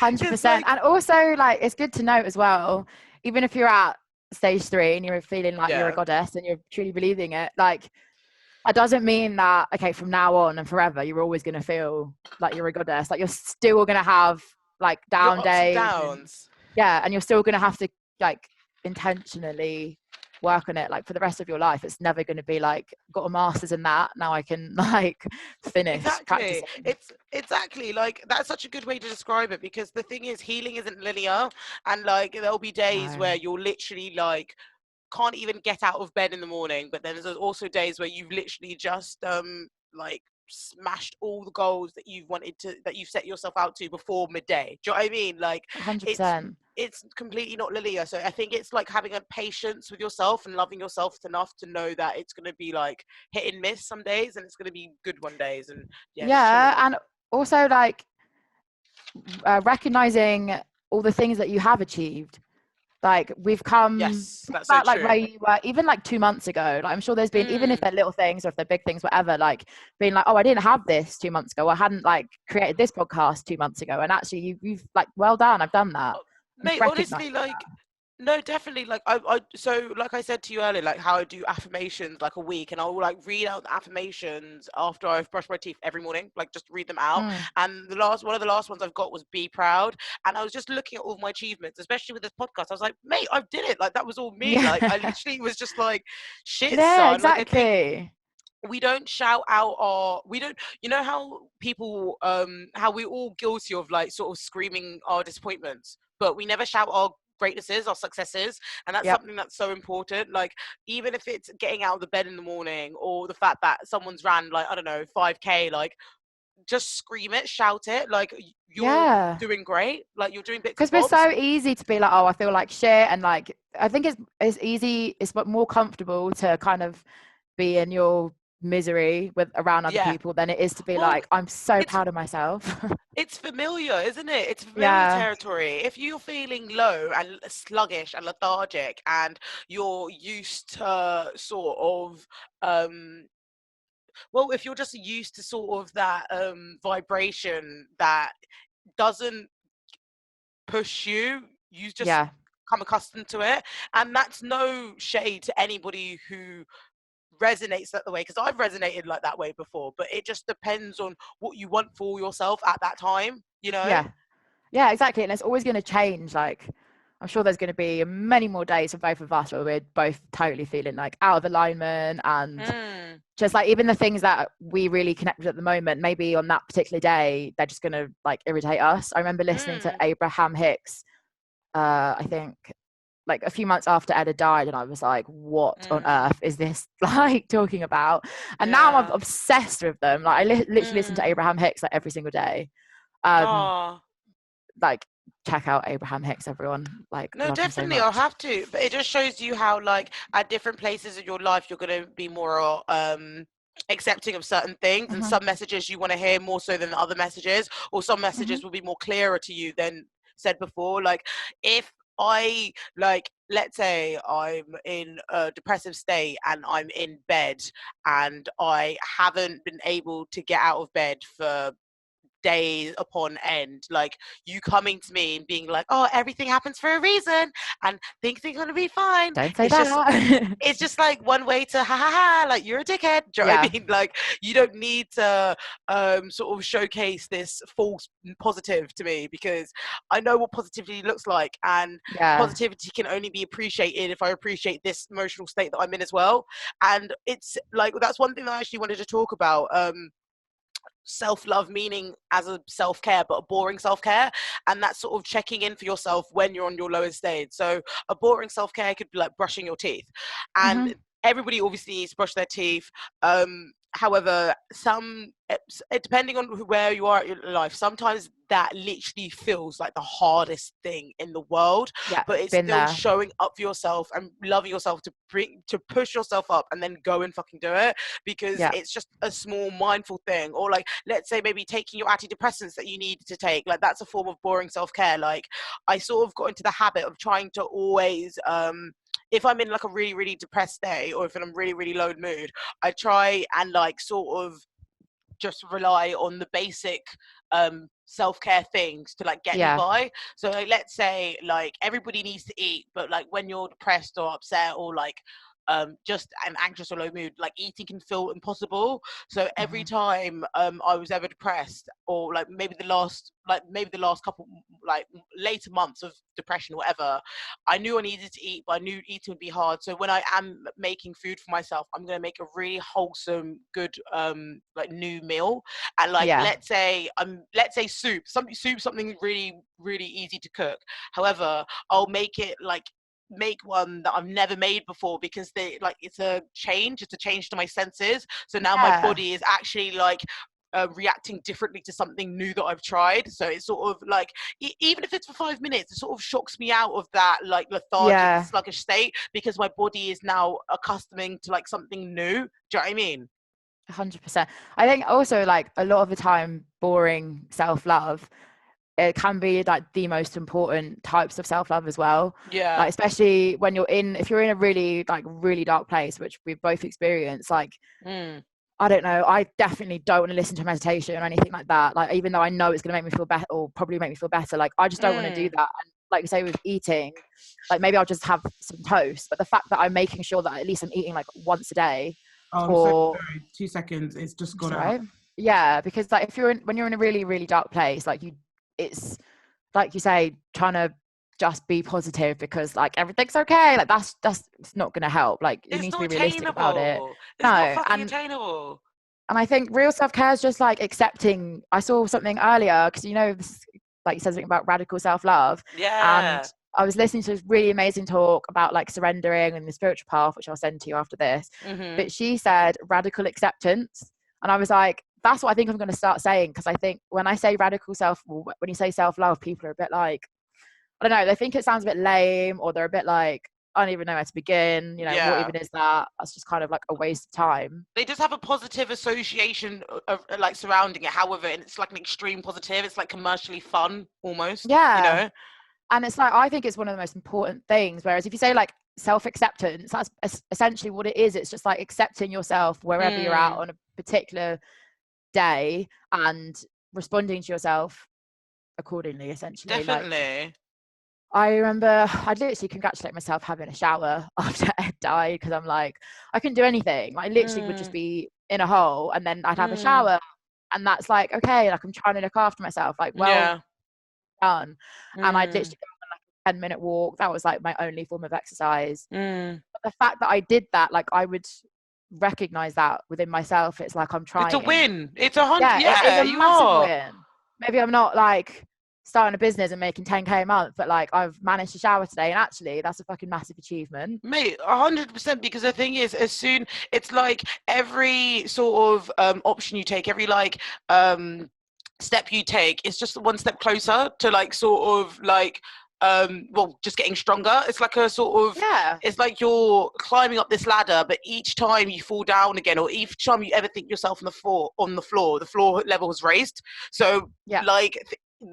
Because 100%. like, And also, like, it's good to note as well, even if you're at stage 3 and you're feeling like you're a yeah. goddess and you're truly believing it, like, it doesn't mean that, okay, from now on and forever, you're always going to feel like you're a goddess. Like, you're still going to have like Your down ups and days, and downs. yeah, and you're still going to have to like intentionally work on it like for the rest of your life. It's never going to be like, got a master's in that, now I can like finish Exactly. practicing. It's exactly like that's such a good way to describe it, because the thing is healing isn't linear, and like there'll be days No, where you're literally like can't even get out of bed in the morning, but then there's also days where you've literally just like smashed all the goals that you've set yourself out to before midday. Do you know what I mean? Like it's 100%. it's completely not linear. So I think it's like having a patience with yourself and loving yourself enough to know that it's going to be like hit and miss some days, and it's going to be good one days, and yeah, just chilling Yeah, with and also like recognizing all the things that you have achieved. Like we've come, yes, think that's so about like where true. you were even like 2 months ago. Like I'm sure there's been, even if Mm. they're little things or if they're big things, whatever, like being like, oh, I didn't have this 2 months ago. I hadn't like created this podcast 2 months ago. And actually you've like, well done, I've done that. And Mate, recognize honestly, like, no, definitely, like, so like I said to you earlier, like how I do affirmations like a week, and I'll like read out the affirmations after I've brushed my teeth every morning, like just read them out. that. And the last one of the last ones I've got was be proud, and I was just looking at all of my achievements, especially with this podcast. I was like, mate, I did it, like that was all me. Like I Yeah. literally was just like, shit, Yeah, son. Like I think exactly. we don't shout out our we don't you know how people how we're all guilty of like sort of screaming our disappointments, but we never shout our greatnesses, our successes. And that's Yep. something that's so important. Like even if it's getting out of the bed in the morning, or the fact that someone's ran like, I don't know, 5K, like just scream it, shout it, like you're Yeah. doing great, like you're doing bits and Because we're bobs. so easy to be like, oh, I feel like shit. And like, I think it's easy, it's more comfortable to kind of be in your misery with around other Yeah. people than it is to be Well, like, I'm so it's proud of myself. it's familiar, isn't it? It's familiar Yeah, territory. If you're feeling low and sluggish and lethargic, and you're used to sort of um well, if you're just used to sort of that vibration that doesn't push you, you just yeah, become accustomed to it. And that's no shade to anybody who resonates that the way, because I've resonated like that way before, but it just depends on what you want for yourself at that time, you know? yeah. Yeah, exactly. And it's always going to change. Like, I'm sure there's going to be many more days for both of us where we're both totally feeling like out of alignment, and Mm, just like even the things that we really connect with at the moment, maybe on that particular day, they're just going to like irritate us. I remember listening to mm, Abraham Hicks, I think like a few months after Ed had died, and I was like, what on mm, earth is this like talking about? And now I'm yeah. obsessed with them. Like, I literally listen to Mm. Abraham Hicks like every single day. Um, Oh. like, check out Abraham Hicks, everyone. Like, I No, love him so definitely, I'll much. have to. But it just shows you how, like, at different places in your life, you're going to be more accepting of certain things, and Hmm. some messages you want to hear more so than other messages, or some Hmm. messages will be more clearer to you than said before. Like, if I, like, let's say I'm in a depressive state and I'm in bed and I haven't been able to get out of bed for days upon end, like, you coming to me and being like, oh, everything happens for a reason and things are gonna be fine, Don't say it's just that. it's just like one way to ha ha ha, like, you're a dickhead. Do you know what Yeah, I mean? Like, you don't need to sort of showcase this false positive to me, because I know what positivity looks like, and yeah. positivity can only be appreciated if I appreciate this emotional state that I'm in as well. And it's like, that's one thing that I actually wanted to talk about. Self-love meaning as a self-care, but a boring self-care, and that's sort of checking in for yourself when you're on your lowest state. So a boring self-care could be like brushing your teeth, and Hmm. everybody obviously needs to brush their teeth. However, depending on where you are in your life, sometimes that literally feels like the hardest thing in the world, Yeah, but it's been still there. showing up for yourself and loving yourself to push yourself up and then go and fucking do it, because Yeah, it's just a small mindful thing. Or, like, let's say maybe taking your antidepressants that you need to take, like, that's a form of boring self-care. Like, I sort of got into the habit of trying to always if I'm in like a really really depressed day, or if I'm in a really really low mood, I try and, like, sort of just rely on the basic self-care things to, like, get me yeah. by. So, like, let's say, like, everybody needs to eat, but, like, when you're depressed or upset or, like, just an anxious or low mood, like, eating can feel impossible. So every Hmm. time I was ever depressed, or like maybe the last couple, like, later months of depression or whatever, I knew I needed to eat, but I knew eating would be hard. So when I am making food for myself, I'm going to make a really wholesome, good like, new meal. And, like, Yeah, let's say soup, something really really easy to cook. However, I'll make one that I've never made before, because it's a change to my senses. So now my yeah, body is actually, like, reacting differently to something new that I've tried. So it's sort of like, even if it's for 5 minutes, it sort of shocks me out of that, like, lethargic, yeah. sluggish state, because my body is now accustoming to, like, something new. Do you know what I mean? 100%. I think also like a lot of the time, boring self-love, it can be like the most important types of self-love as well. Yeah. Like, especially when if you're in a really like really dark place, which we've both experienced, like, Mm. I don't know, I definitely don't want to listen to meditation or anything like that. Like, even though I know it's going to make me feel better, or probably make me feel better, like, I just don't want to do Mm. that. And like you say with eating, like, maybe I'll just have some toast, but the fact that I'm making sure that at least I'm eating like once a day, Oh, I'm so or sorry. 2 seconds. It's just it's gone all out. right. Yeah, because like, when you're in a really really dark place, like, it's like you say, trying to just be positive because like everything's okay, like, that's it's not going to help. Like, you It's need to not be realistic about it. attainable. It's not No. fucking and attainable. and I think real self-care is just like accepting. I saw something earlier, because this, like, you said something about radical self-love, and Yeah. I was listening to this really amazing talk about like surrendering and the spiritual path, which I'll send to you after this. Mhm. But she said radical acceptance, and I was like, that's what I think I'm going to start saying, because I think when I say when you say self-love, people are a bit like, I don't know, they think it sounds a bit lame, or they're a bit like, I don't even know where to begin. You know, what even is that? That's just kind of like a waste of time. They just have a positive association of like surrounding it. However, and it's like an extreme positive. It's like commercially fun almost. Yeah. You know? And it's like, I think it's one of the most important things. Whereas if you say like self-acceptance, that's essentially what it is. It's just like accepting yourself wherever you're at on a particular day and responding to yourself accordingly, essentially. Definitely. Like, I remember I'd literally congratulate myself having a shower after Ed died, because I'm like, I couldn't do anything. I literally would just be in a hole, and then I'd have a shower, and that's like, okay, like I'm trying to look after myself, like, well done. And I'd literally go on like a 10-minute walk. That was like my only form of exercise. But the fact that I did that, like, I would recognize that within myself. It's like I'm trying. It's a win. It's 100. It's a massive win. Maybe I'm not like starting a business and making 10k a month, but like I've managed to shower today, and actually that's a fucking massive achievement, mate. 100%. Because the thing is, as soon, it's like every sort of option you take, every like step you take, is just one step closer to like sort of like well, just getting stronger. It's like a sort of it's like you're climbing up this ladder, but each time you fall down again, or each time you ever think yourself on the floor level has raised. So like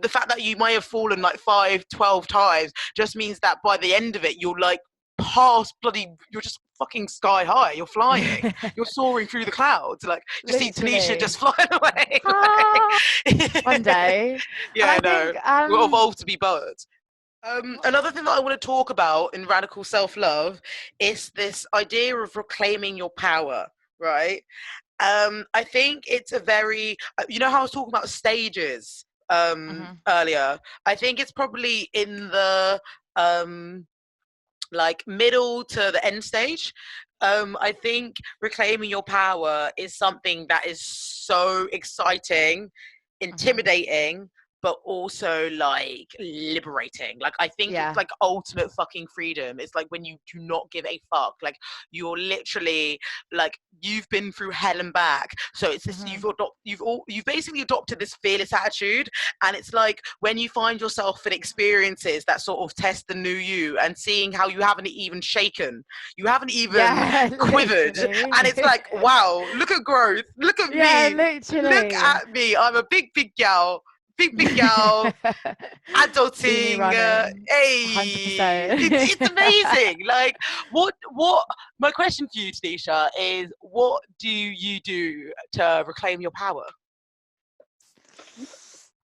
the fact that you may have fallen like 5-12 times just means that by the end of it, you're like past you're just fucking sky high. You're flying. You're soaring through the clouds. Like, just see Tanisha just flying away. One day. Yeah, I know. We'll evolve to be birds. Another thing that I want to talk about in radical self-love is this idea of reclaiming your power, right? I think it's a very, you know how I was talking about stages earlier? I think it's probably in the like middle to the end stage. I think reclaiming your power is something that is so exciting, intimidating, but also like liberating. Like, I think it's like ultimate fucking freedom. It's like when you do not give a fuck. Like, you're literally like, you've been through hell and back. So it's this, you've basically adopted this fearless attitude. And it's like when you find yourself in experiences that sort of test the new you, and seeing how you haven't even shaken, you haven't even quivered. And it's like, wow, look at growth. Look at me. Literally. Look at me. I'm a big gal. Big gal, adulting, hey, it's amazing. Like, what? My question for you, Tanisha, is what do you do to reclaim your power?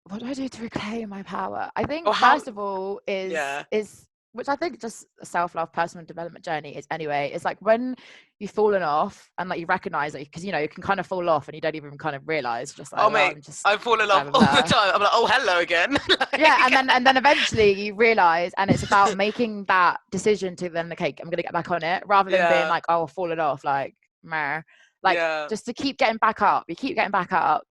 What do I do to reclaim my power? I think first of all is which I think just a self-love personal development journey is anyway. It's like when you've fallen off and like you recognize it, because you know you can kind of fall off and you don't even kind of realize, just like, I've fallen off all the time. I'm like, oh, hello again. and then eventually you realize, and it's about making that decision to then, okay, I'm gonna get back on it, rather than being like, oh, I've fallen off, like meh. Like just to keep getting back up. You keep getting back up.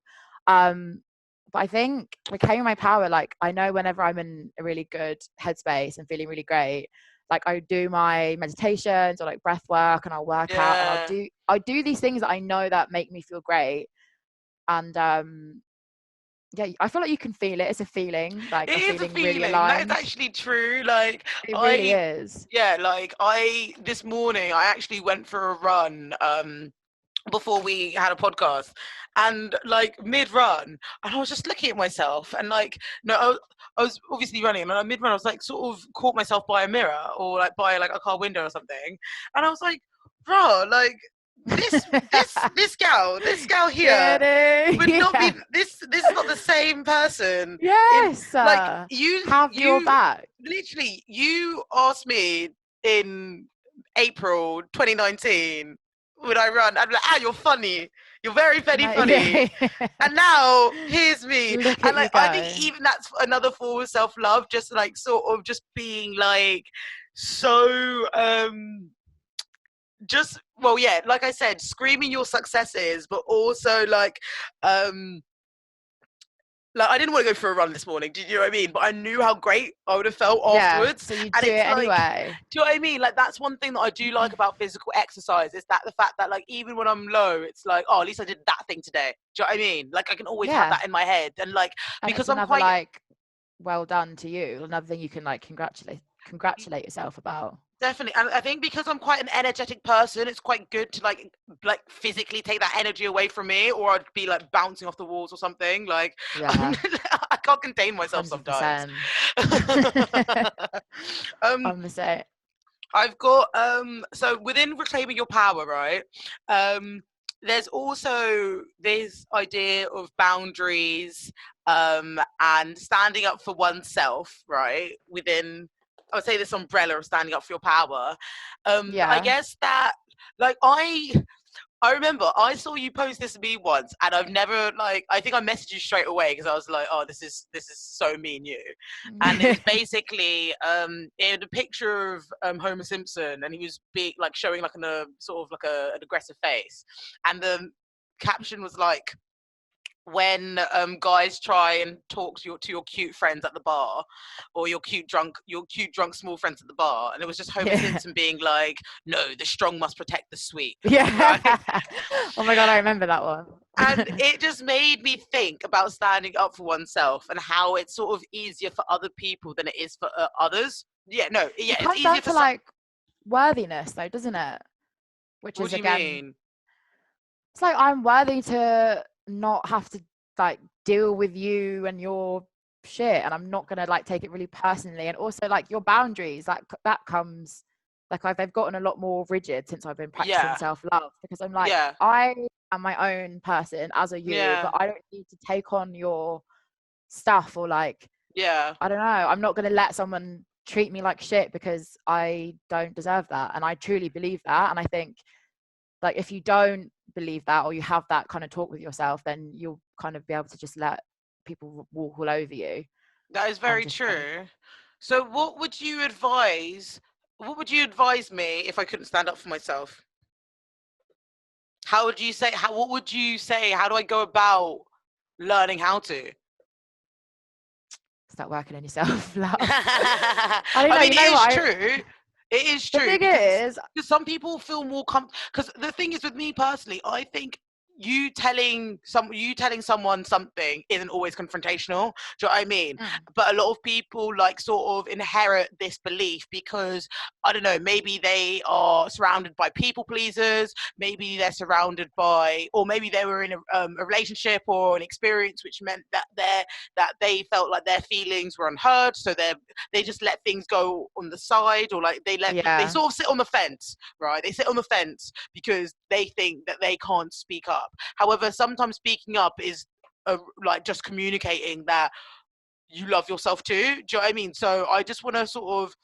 But I think reclaiming my power, like I know whenever I'm in a really good headspace and feeling really great, like I do my meditations or like breath work, and I'll work out, and I do these things that I know that make me feel great. And I feel like you can feel it. It's a feeling, like it is a feeling. Really aligned. That is actually true. Like, it really is. Yeah, like this morning I actually went for a run before we had a podcast, and like mid-run, and I was just looking at myself, and like, I was obviously running, and mid-run I was like sort of caught myself by a mirror, or like by like a car window or something, and I was like, bro, like this gal here would not be this is not the same person. Like you have your back. Literally, you asked me in April 2019 would I run? I'm like, you're funny. You're very, very funny. And now here's me. And like, I think even that's another form of self-love, just like sort of just being like so just, well, yeah, like I said, screaming your successes, but also like I didn't want to go for a run this morning, do you know what I mean? But I knew how great I would have felt afterwards. So you do it anyway. Do you know what I mean? Like, that's one thing that I do like about physical exercise, is that the fact that like even when I'm low, it's like, oh, at least I did that thing today. Do you know what I mean? Like, I can always have that in my head, and like, and because I'm quite like, well done to you. Another thing you can like congratulate yourself about. Definitely. And I think because I'm quite an energetic person, it's quite good to like physically take that energy away from me, or I'd be like bouncing off the walls or something. Like Yeah, I can't contain myself sometimes. 100%. um I'm the same. I've got so within reclaiming your power, right? There's also this idea of boundaries and standing up for oneself, right? Within, I would say, this umbrella of standing up for your power. I Yeah. guess that like I remember I saw you post this to me once, and I've never like. I think I messaged you straight away because I was like, "Oh, this is so me and you," and it was basically it had a picture of Homer Simpson, and he was being like showing like sort of like an aggressive face, and the caption was like, when guys try and talk to your cute friends at the bar, or your cute drunk small friends at the bar, and it was just Homer Yeah. Simpson being like, "No, the strong must protect the sweet," Yeah. right? Oh my God, I remember that one. And it just made me think about standing up for oneself and how it's sort of easier for other people than it is for others. It It's comes easier down for to some. like worthiness though, doesn't it? Which What is do you again, mean? it's like I'm worthy to not have to like deal with you and your shit, and I'm not gonna like take it really personally. And also like your boundaries, that comes like they've gotten a lot more rigid since I've been practicing Yeah, self-love, because I'm like, yeah, I am my own person as a you, yeah, but I don't need to take on your stuff, or like, yeah. I don't know, I'm not gonna let someone treat me like shit because I don't deserve that. And I truly believe that. And I think like if you don't believe that, or you have that kind of talk with yourself, then you'll kind of be able to just let people walk all over you That is and very just kind of, true. So, what would you advise? What would you advise me if I couldn't stand up for myself? How would you say? How? What would you say? How do I go about learning how to? start working on yourself, love. I don't I know, mean, you it know is what true. It is the true thing because is. some people feel more because the thing is with me personally, I think you telling someone something isn't always confrontational. Do you know what I mean? Mm, But a lot of people like sort of inherit this belief because I don't know, maybe they are surrounded by people pleasers, maybe they're surrounded by, or maybe they were in a relationship or an experience which meant that they felt like their feelings were unheard, so they just let things go on the side, or like they yeah. sort of sit on the fence, right? They sit on the fence because they think that they can't speak up. However, sometimes speaking up is like just communicating that you love yourself too. Do you know what I mean? So I just want to sort of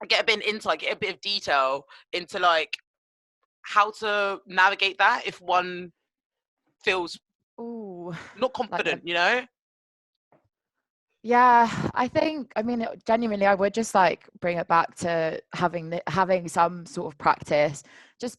get a bit of insight, get a bit of detail into like how to navigate that if one feels Ooh, not like confident, you know? yeah, I think, I mean, genuinely, I would just like bring it back to having some sort of practice, just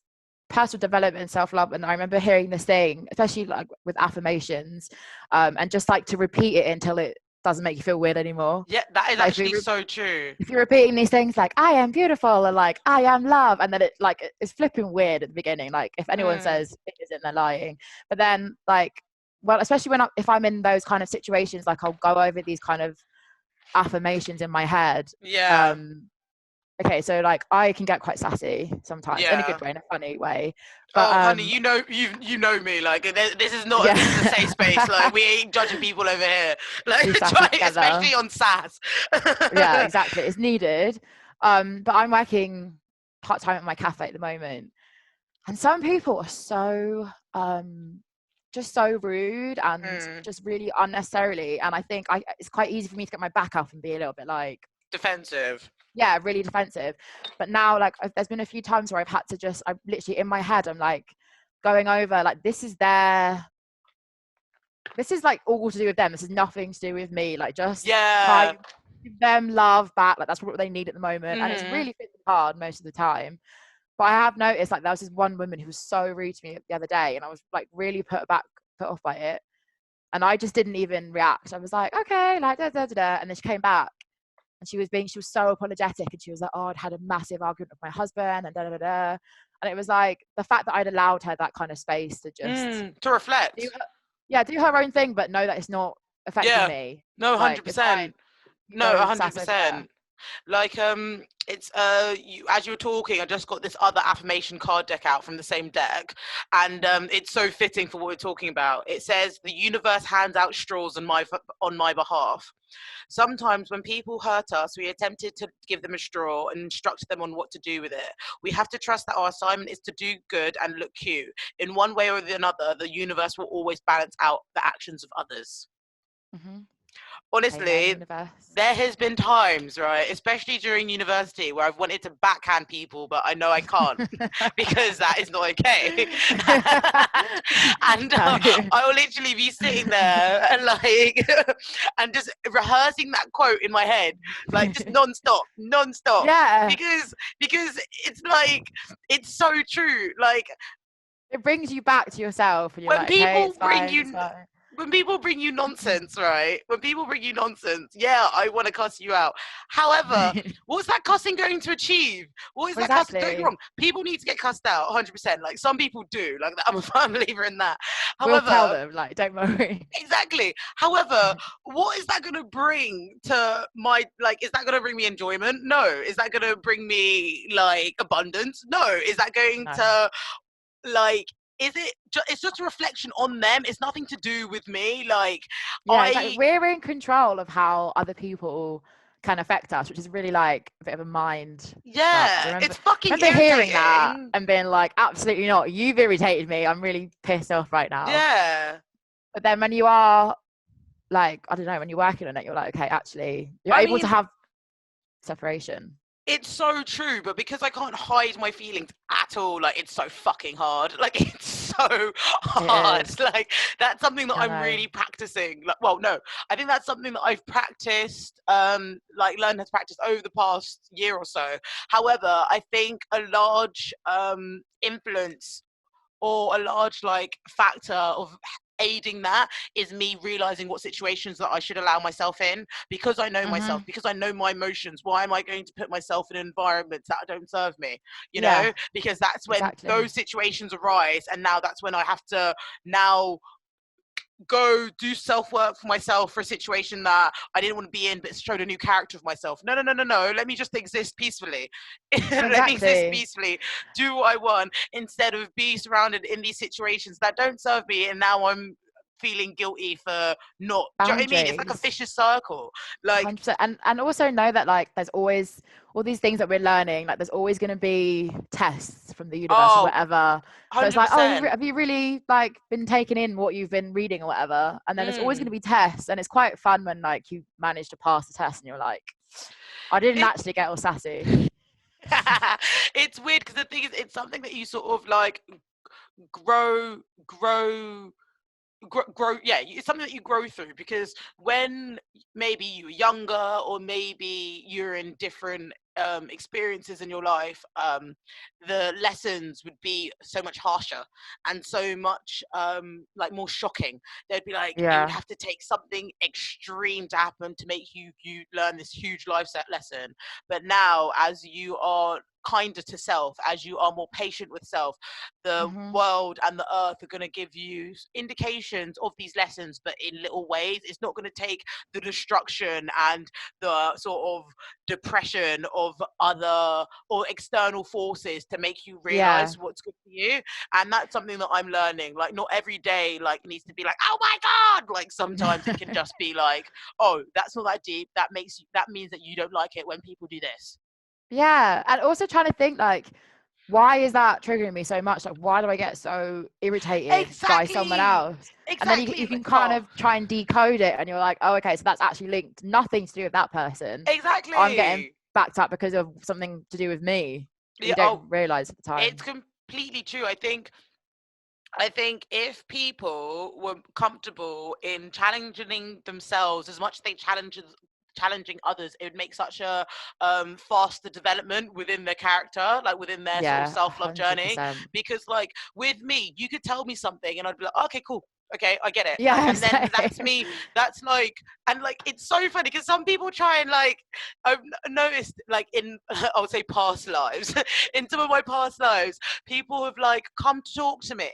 personal development, self-love. And I remember hearing this thing, especially like with affirmations, and just like to repeat it until it doesn't make you feel weird anymore. Yeah, that is Like actually so true. if you're repeating these things like "I am beautiful" or like "I am love," and then it like it's flipping weird at the beginning. Like if anyone Mm, says it isn't, they're lying. But then like, well, especially if I'm in those kind of situations, like I'll go over these kind of affirmations in my head. yeah, um okay, so like I can get quite sassy sometimes, in a yeah. good way, in a funny way, but Oh, honey, you know me. Like, this is not. yeah. This is a safe space. Like, we ain't judging people over here. Like, Be sassy together. especially on SAS. Yeah, exactly, it's needed. But I'm working part-time at my cafe at the moment, and some people are so just so rude and Mm, just really unnecessarily, and I think it's quite easy for me to get my back up and be a little bit like, defensive. yeah, really defensive. But now like there's been a few times where I've had to just, I'm literally in my head, I'm like going over like, this is like all to do with them, this is nothing to do with me, like just Yeah. kind of give them love back, like that's what they need at the moment. And it's Hmm. really hard most of the time. But I have noticed like there was this one woman who was so rude to me the other day, and I was like really put off by it. And I just didn't even react. I was like, okay, like da da da da. And then she came back and she was so apologetic, and she was like, oh, I'd had a massive argument with my husband and da da da da. And it was like the fact that I'd allowed her that kind of space to just To do reflect. her, yeah, do her own thing, but know that it's not affecting Yeah. me. No, Like it's fine. 100%. You No, go sass over there. 100%. Like it's as you were talking, I just got this other affirmation card deck out from the same deck, and it's so fitting for what we're talking about. It says the universe hands out straws on my behalf. Sometimes when people hurt us, we attempted to give them a straw and instruct them on what to do with it. We have to trust that our assignment is to do good and look cute. In one way or another, the universe will always balance out the actions of others. Mm-hmm. Amen, Honestly, universe. there has been times, right, especially during university, where I've wanted to backhand people, but I know I can't because that is not okay. And I will literally be sitting there and like, and just rehearsing that quote in my head, like just non-stop, Yeah, because it's like it's so true. Like it brings you back to yourself, and you're when like, okay, people it's bring fine, it's you fine. when people bring you nonsense, right? When people bring you nonsense, yeah, I want to cuss you out. However, what's that cussing going to achieve? What is that cussing? Don't get me Exactly. wrong. People need to get cussed out, 100%. Like some people do. Like I'm a firm believer in that. We'll tell However, them, like, don't worry. exactly. However, what is that going to bring to my, like, is that going to bring me enjoyment? No. Is that going to bring me like abundance? No. Is that going No. to like, is it it's just a reflection on them? It's nothing to do with me. Like Yeah, exactly. We're in control of how other people can affect us, which is really like a bit of a mind fuck. Yeah, Remember, it's fucking remember hearing that irritating. and being like, absolutely not. You've irritated me. I'm really pissed off right now. Yeah. But then when you are like, I don't know, when you're working on it, you're like, okay, actually, you're I able to mean, have separation. it's so true, but because I can't hide my feelings at all, like it's so fucking hard. Like it's so It hard. is. Like that's something that I I'm know. really practicing. Like, well, no, I think that's something that I've practiced, like learned how to practice over the past year or so. However, I think a large influence or a large like factor of aiding that is me realizing what situations that I should allow myself in because I know Mm-hmm. myself, because I know my emotions. Why am I going to put myself in environments that don't serve me? You Yeah, know, because that's when exactly. those situations arise, and now that's when I have to now go do self-work for myself for a situation that I didn't want to be in but showed a new character of myself. No. Let me just exist peacefully. Let me exist Exactly. peacefully. Do what I want instead of be surrounded in these situations that don't serve me and now I'm feeling guilty for not. Do you know what I mean? It's like a Boundaries. vicious circle. Like 100%. And also know that like there's always all these things that we're learning, like there's always going to be tests from the universe or oh, whatever. So it's like, oh, 100%. have you really like been taking in what you've been reading or whatever? And then there's always going to Mm. be tests, and it's quite fun when like you manage to pass the test and you're like, I didn't It, actually get all sassy. it's weird because the thing is it's something that you sort of like grow grow grow, yeah, it's something that you grow through because when maybe you were younger or maybe you're in different experiences in your life, the lessons would be so much harsher and so much like more shocking. They'd be like it would Yeah. have to take something extreme to happen to make you learn this huge life set lesson. But now as you are kinder to self, as you are more patient with self, the Hmm. world and the earth are going to give you indications of these lessons, but in little ways. It's not going to take the destruction and the sort of depression of other or external forces to make you Yeah. realize what's good for you. And that's something that I'm learning. Like, not every day, like, needs to be like, oh my God. Like, sometimes it can just be like, oh, that's not that deep. That means that you don't like it when people do this. Yeah. And also trying to think like, why is that triggering me so much? Like, why do I get so irritated by someone Exactly. else? And then Exactly. you can kind Oh, of try and decode it, and you're like, oh, okay, so that's actually linked, nothing to do with that person. I'm getting exactly. backed up because of something to do with me that Yeah, you don't oh, realize at the it's time. completely true. I think if people were comfortable in challenging themselves as much as they challenging others, it would make such a faster development within their character, like within their sort of Yeah, self-love journey. 100%. Because like with me, you could tell me something and I'd be like, okay, cool. Okay, I get it. Yeah, And then that's same. me. That's like, and like, it's so funny because some people try and like, I've noticed like in, I would say past lives, in some of my past lives, people have like come to talk to me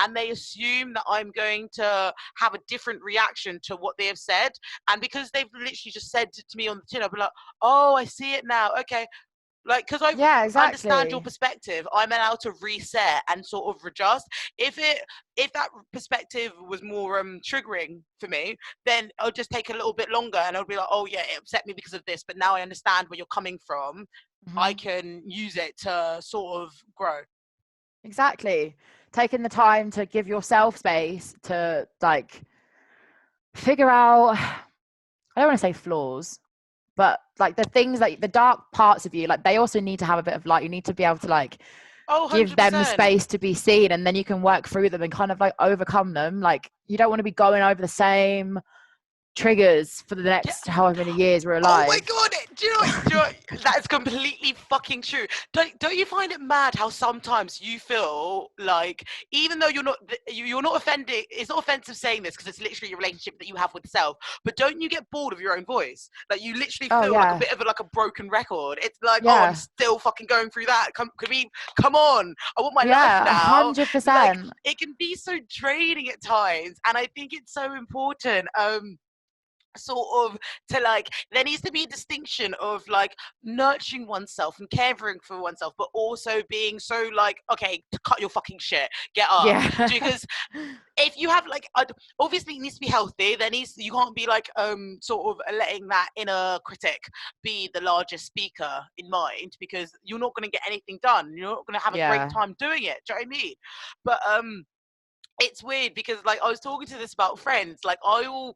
and they assume that I'm going to have a different reaction to what they have said. And because they've literally just said to me on the tin, I'll be like, oh, I see it now. Okay. Like, because I Yeah, understand your exactly. perspective, I'm allowed to reset and sort of adjust. If that perspective was more triggering for me, then I'll just take a little bit longer and I'll be like, oh yeah, it upset me because of this, but now I understand where you're coming from. I Mhm. can use it to sort of grow. Exactly. Taking the time to give yourself space to like figure out, I don't want to say flaws, but like the things, like the dark parts of you, like they also need to have a bit of light. You need to be able to like Oh, give them the 100%. space to be seen, and then you can work through them and kind of like overcome them. Like you don't want to be going over the same triggers for the next however many years we're Oh my alive. god! That is completely fucking true. Don't you find it mad how sometimes you feel like, even though you're not offended, it's not offensive saying this because it's literally a relationship that you have with self. But don't you get bored of your own voice? Like you literally Oh feel like a yeah, bit of like a broken record. It's like, oh, I'm yeah, still fucking going through that. Come on! I want my life yeah, a now. hundred Like percent. it can be so draining at times, and I think it's so important. Sort of to like, there needs to be a distinction of like nurturing oneself and caring for oneself, but also being so like, okay, to cut your fucking shit, get up. Yeah, Because if you have like obviously it needs to be healthy, you can't be like sort of letting that inner critic be the largest speaker in mind, because you're not going to get anything done, you're not going to have a great yeah, time doing it. Do you know what I mean? But it's weird because like I was talking to this about friends, like I will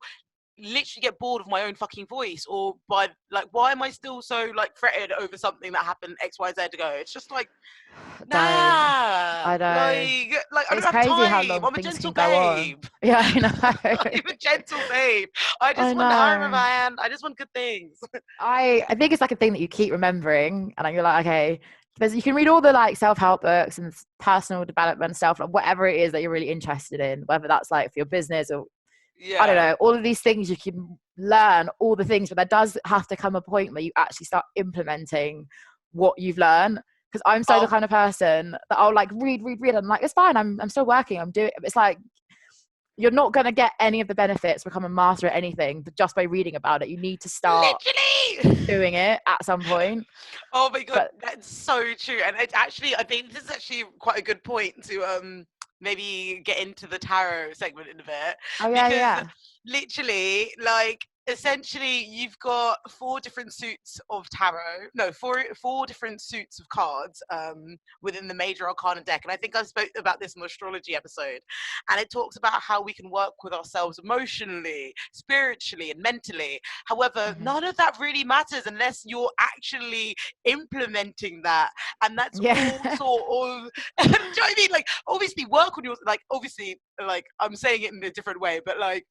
literally get bored of my own fucking voice, or by like, why am I still so like fretted over something that happened XYZ ago? It's just like, don't. nah, I know. like I don't It's have crazy how time. long I'm a things gentle can go on. babe. Yeah, I I'm know. a gentle babe. I I just want harmony, know. man. I just want good things. I think it's like a thing that you keep remembering, and you're like, okay, you can read all the like self-help books and personal development stuff, like whatever it is that you're really interested in, whether that's like for your business or I don't Yeah. know, all of these things you can learn, all the things, but there does have to come a point where you actually start implementing what you've learned. Because I'm so the Oh, kind of person that I'll like read. I'm like, it's fine. I'm still working. I'm doing. It's like you're not going to get any of the benefits, become a master at anything, but just by reading about it. You need to start literally. doing it at some point. Oh my god, But that's so true. And it's actually, I think this is actually quite a good point to maybe get into the tarot segment in a bit, oh yeah, because yeah, literally, like, essentially you've got four different suits of tarot, no, four different suits of cards within the major arcana deck. And I think I spoke about this in the astrology episode, and it talks about how we can work with ourselves emotionally, spiritually, and mentally. However, hmm none of that really matters unless you're actually implementing that. And that's all yeah, sort of do you know what I mean? Like, obviously work on your, like, obviously, like, I'm saying it in a different way, but like,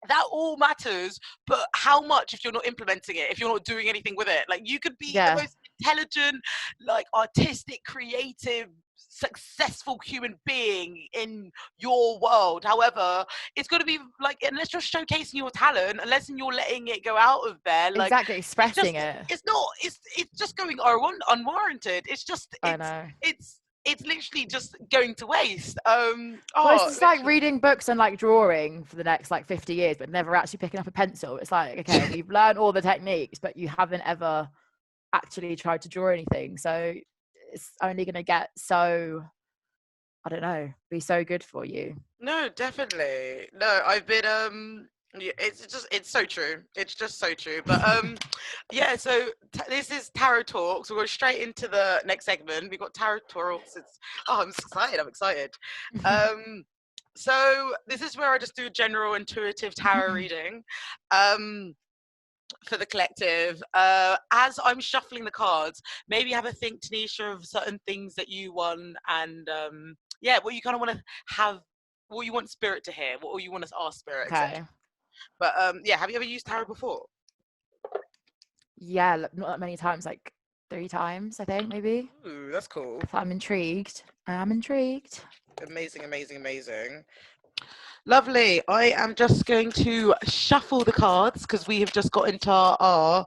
that all matters, but how much if you're not implementing it, if you're not doing anything with it? Like, you could be the yeah, most intelligent, like, artistic, creative, successful human being in your world. However, it's going to be like, unless you're showcasing your talent, unless you're letting it go out of there, like, exactly. it's just, Expressing it. it's not, it's just going unwarranted. It's just, I know. it's literally just going to waste. Well, it's Oh, just like literally. reading books and like drawing for the next like 50 years, but never actually picking up a pencil. It's like, okay, we've learned all the techniques, but you haven't ever actually tried to draw anything. So it's only going to get so, I don't know, be so good for you. No, definitely. No, I've been yeah, it's so true. It's just so true. But yeah, so this is Tarot Talks. We'll go straight into the next segment. We've got Tarot Talks. It's I'm excited. I'm excited. Um so this is where I just do a general intuitive tarot reading for the collective. As I'm shuffling the cards, maybe have a think, Tanisha, of certain things that you want, and yeah, what you kind of want to have, what you want spirit to hear, what you want to ask spirit, etc. Okay. But yeah, have you ever used tarot before? Yeah, not that many times, like 3 times, I think, maybe. Ooh, that's cool. So I'm intrigued. I'm intrigued. Amazing, amazing, amazing. Lovely. I am just going to shuffle the cards because we have just got into our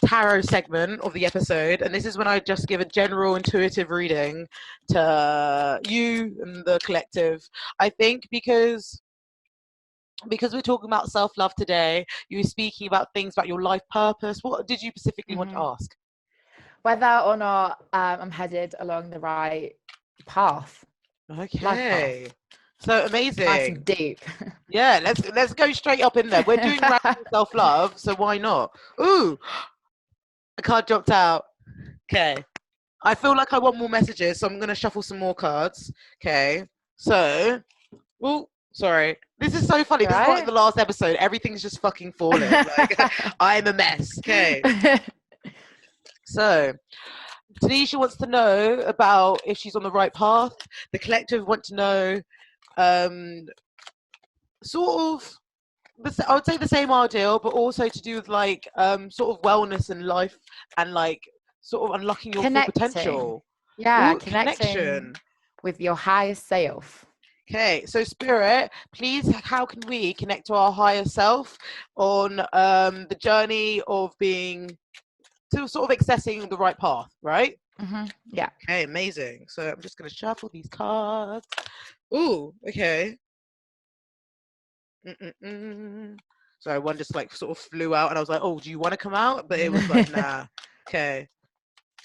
tarot segment of the episode, and this is when I just give a general intuitive reading to you and the collective. I think because we're talking about self-love today, you were speaking about things about your life purpose. What did you specifically want to ask? Whether or not I'm headed along the right path. Life Okay, path. so amazing. Nice and deep. Yeah, let's go straight up in there. We're doing radical self-love, so why not? Ooh, a card dropped out. Okay. I feel like I want more messages, so I'm going to shuffle some more cards. Okay. So, oh, sorry. This is so funny. This is like the last episode. Everything's just fucking falling. Like, I'm a mess. Okay. So, Tanisha wants to know about if she's on the right path. The collective want to know sort of I would say the same ideal, but also to do with like sort of wellness and life and like sort of unlocking your full potential. Yeah, Ooh, connection with your higher self. Okay, so Spirit, please, how can we connect to our higher self on the journey of being to sort of accessing the right path, right? Yeah. Okay, amazing. So I'm just going to shuffle these cards. Ooh, okay. So one just like sort of flew out and I was like, oh, do you want to come out? But it was like, nah. Okay.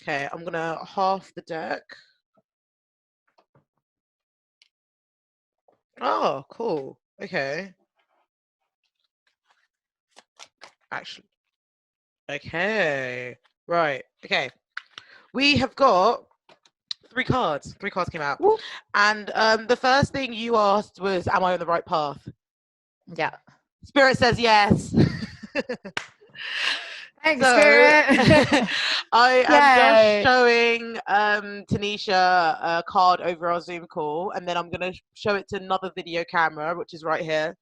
Okay, I'm going to half the deck. Oh, cool. Okay. Actually. Okay. Right. Okay. We have got three cards. Three cards came out. Woo. And the first thing you asked was, am I on the right path? Yeah. Spirit says yes. Thanks, Spirit. I am just showing Tanisha a card over our Zoom call, and then I'm going to show it to another video camera, which is right here.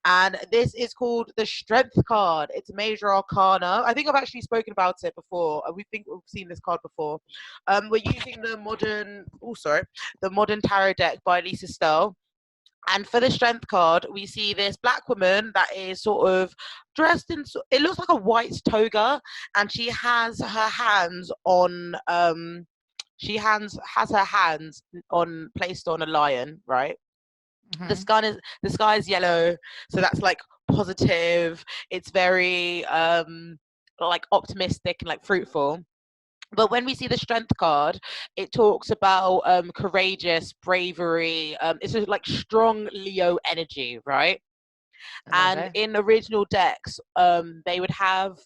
And this is called the Strength card. It's a major arcana. I think I've actually spoken about it before. We've seen this card before. We're using the modern tarot deck by Lisa Stell. And for the Strength card, we see this black woman that is sort of dressed in, it looks like a white toga, and she has her hands on, has her hands on placed on a lion, right? The sky is yellow, so that's like positive. It's very like optimistic and like fruitful. But when we see the Strength card, it talks about courageous, bravery. It's a like strong Leo energy, right? And in original decks, they would have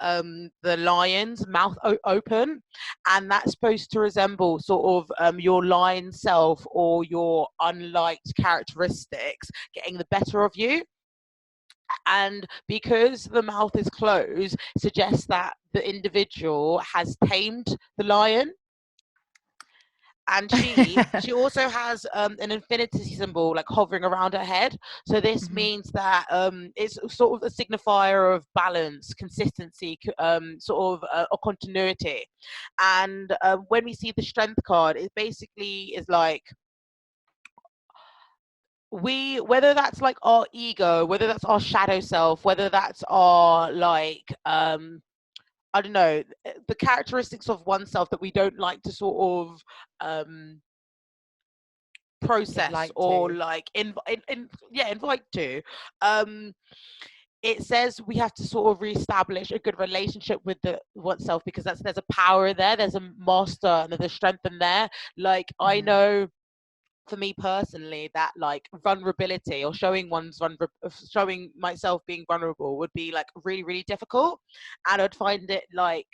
the lion's mouth open, and that's supposed to resemble sort of your lion self or your unliked characteristics getting the better of you. And because the mouth is closed, suggests that the individual has tamed the lion. And she also has an infinity symbol like hovering around her head. So this means that it's sort of a signifier of balance, consistency, sort of a continuity. And when we see the Strength card, it basically is like, whether that's like our ego, whether that's our shadow self, whether that's our like I don't know, the characteristics of oneself that we don't like to sort of process or like invite to, it says we have to sort of reestablish a good relationship with oneself, because there's a power there, there's a master and there's a strength in there. Like I know for me personally that like vulnerability or showing myself being vulnerable would be like really, really difficult, and I'd find it like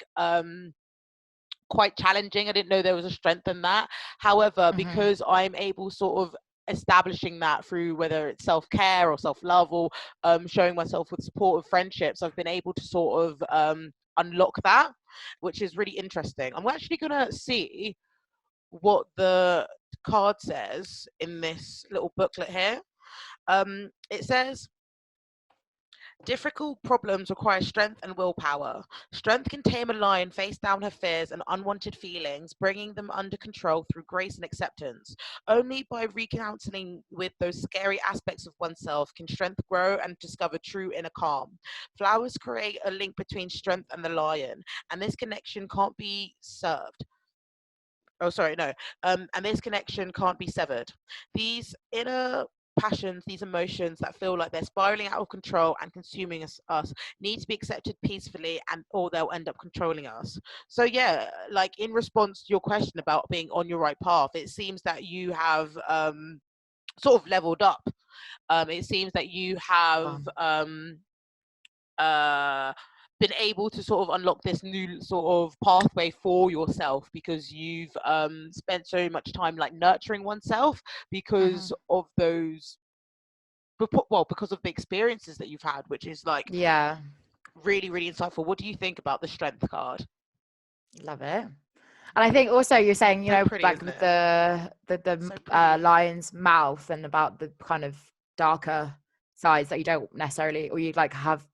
quite challenging. I didn't know there was a strength in that. However, because I'm able sort of establishing that through whether it's self-care or self-love or showing myself with support of friendships, I've been able to sort of unlock that, which is really interesting. I'm actually gonna see what the card says in this little booklet here. It says, Difficult problems require strength and willpower. Strength can tame a lion, face down her fears and unwanted feelings, bringing them under control through grace and acceptance. Only by reconciling with those scary aspects of oneself can strength grow and discover true inner calm. Flowers create a link between strength and the lion, and this connection can't be served. Oh, sorry, no. And this connection can't be severed. These inner passions, these emotions that feel like they're spiraling out of control and consuming us need to be accepted peacefully, and or they'll end up controlling us. So yeah, like in response to your question about being on your right path, it seems that you have sort of leveled up. It seems that you have uh, been able to sort of unlock this new sort of pathway for yourself, because you've spent so much time like nurturing oneself because of those well, because of the experiences that you've had, which is like Yeah, really, really insightful. What do you think about the strength card? love it. And I think also you're saying, you So know, pretty, like isn't with it? the So pretty. lion's mouth, and about the kind of darker sides that you don't necessarily, or you like have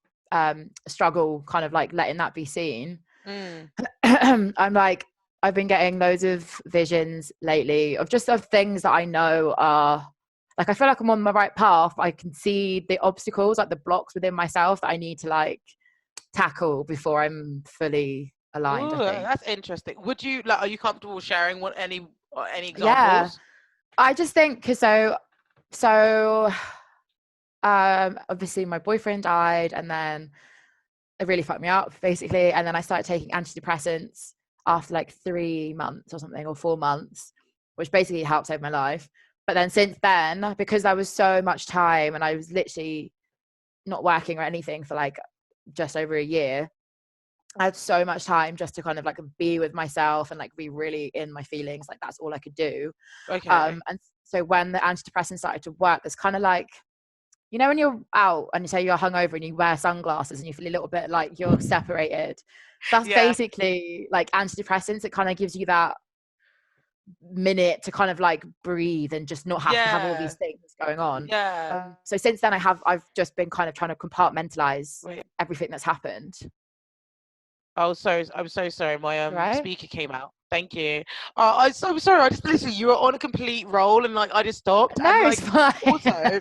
struggle kind of like letting that be seen. Mm. I'm like, I've been getting loads of visions lately of just of things that I know are like, I feel like I'm on the right path. I can see the obstacles, like the blocks within myself that I need to like tackle before I'm fully aligned, I Ooh, think. that's interesting. Would you like? Are you comfortable sharing what any Yeah, examples? I just think because so obviously my boyfriend died, and then it really fucked me up basically, and then I started taking antidepressants after like 3 months or something, or 4 months, which basically helped save my life. But then since then, because there was so much time and I was literally not working or anything for like just over a year, I had so much time just to kind of like be with myself and like be really in my feelings. Like that's all I could do. Okay. And so when the antidepressants started to work, it's kind of like, you know, when you're out and you say you're hungover and you wear sunglasses and you feel a little bit like you're separated. That's Yeah. basically like antidepressants. It kind of gives you that minute to kind of like breathe and just not have to have all Yeah. these things going on. Yeah. So since then, I've just been kind of trying to compartmentalize Wait. everything that's happened. Oh, sorry. I'm so sorry. My Right? speaker came out. Thank you. I'm so sorry. I just literally you were on a complete roll and like I just stopped No, and it's like fine. also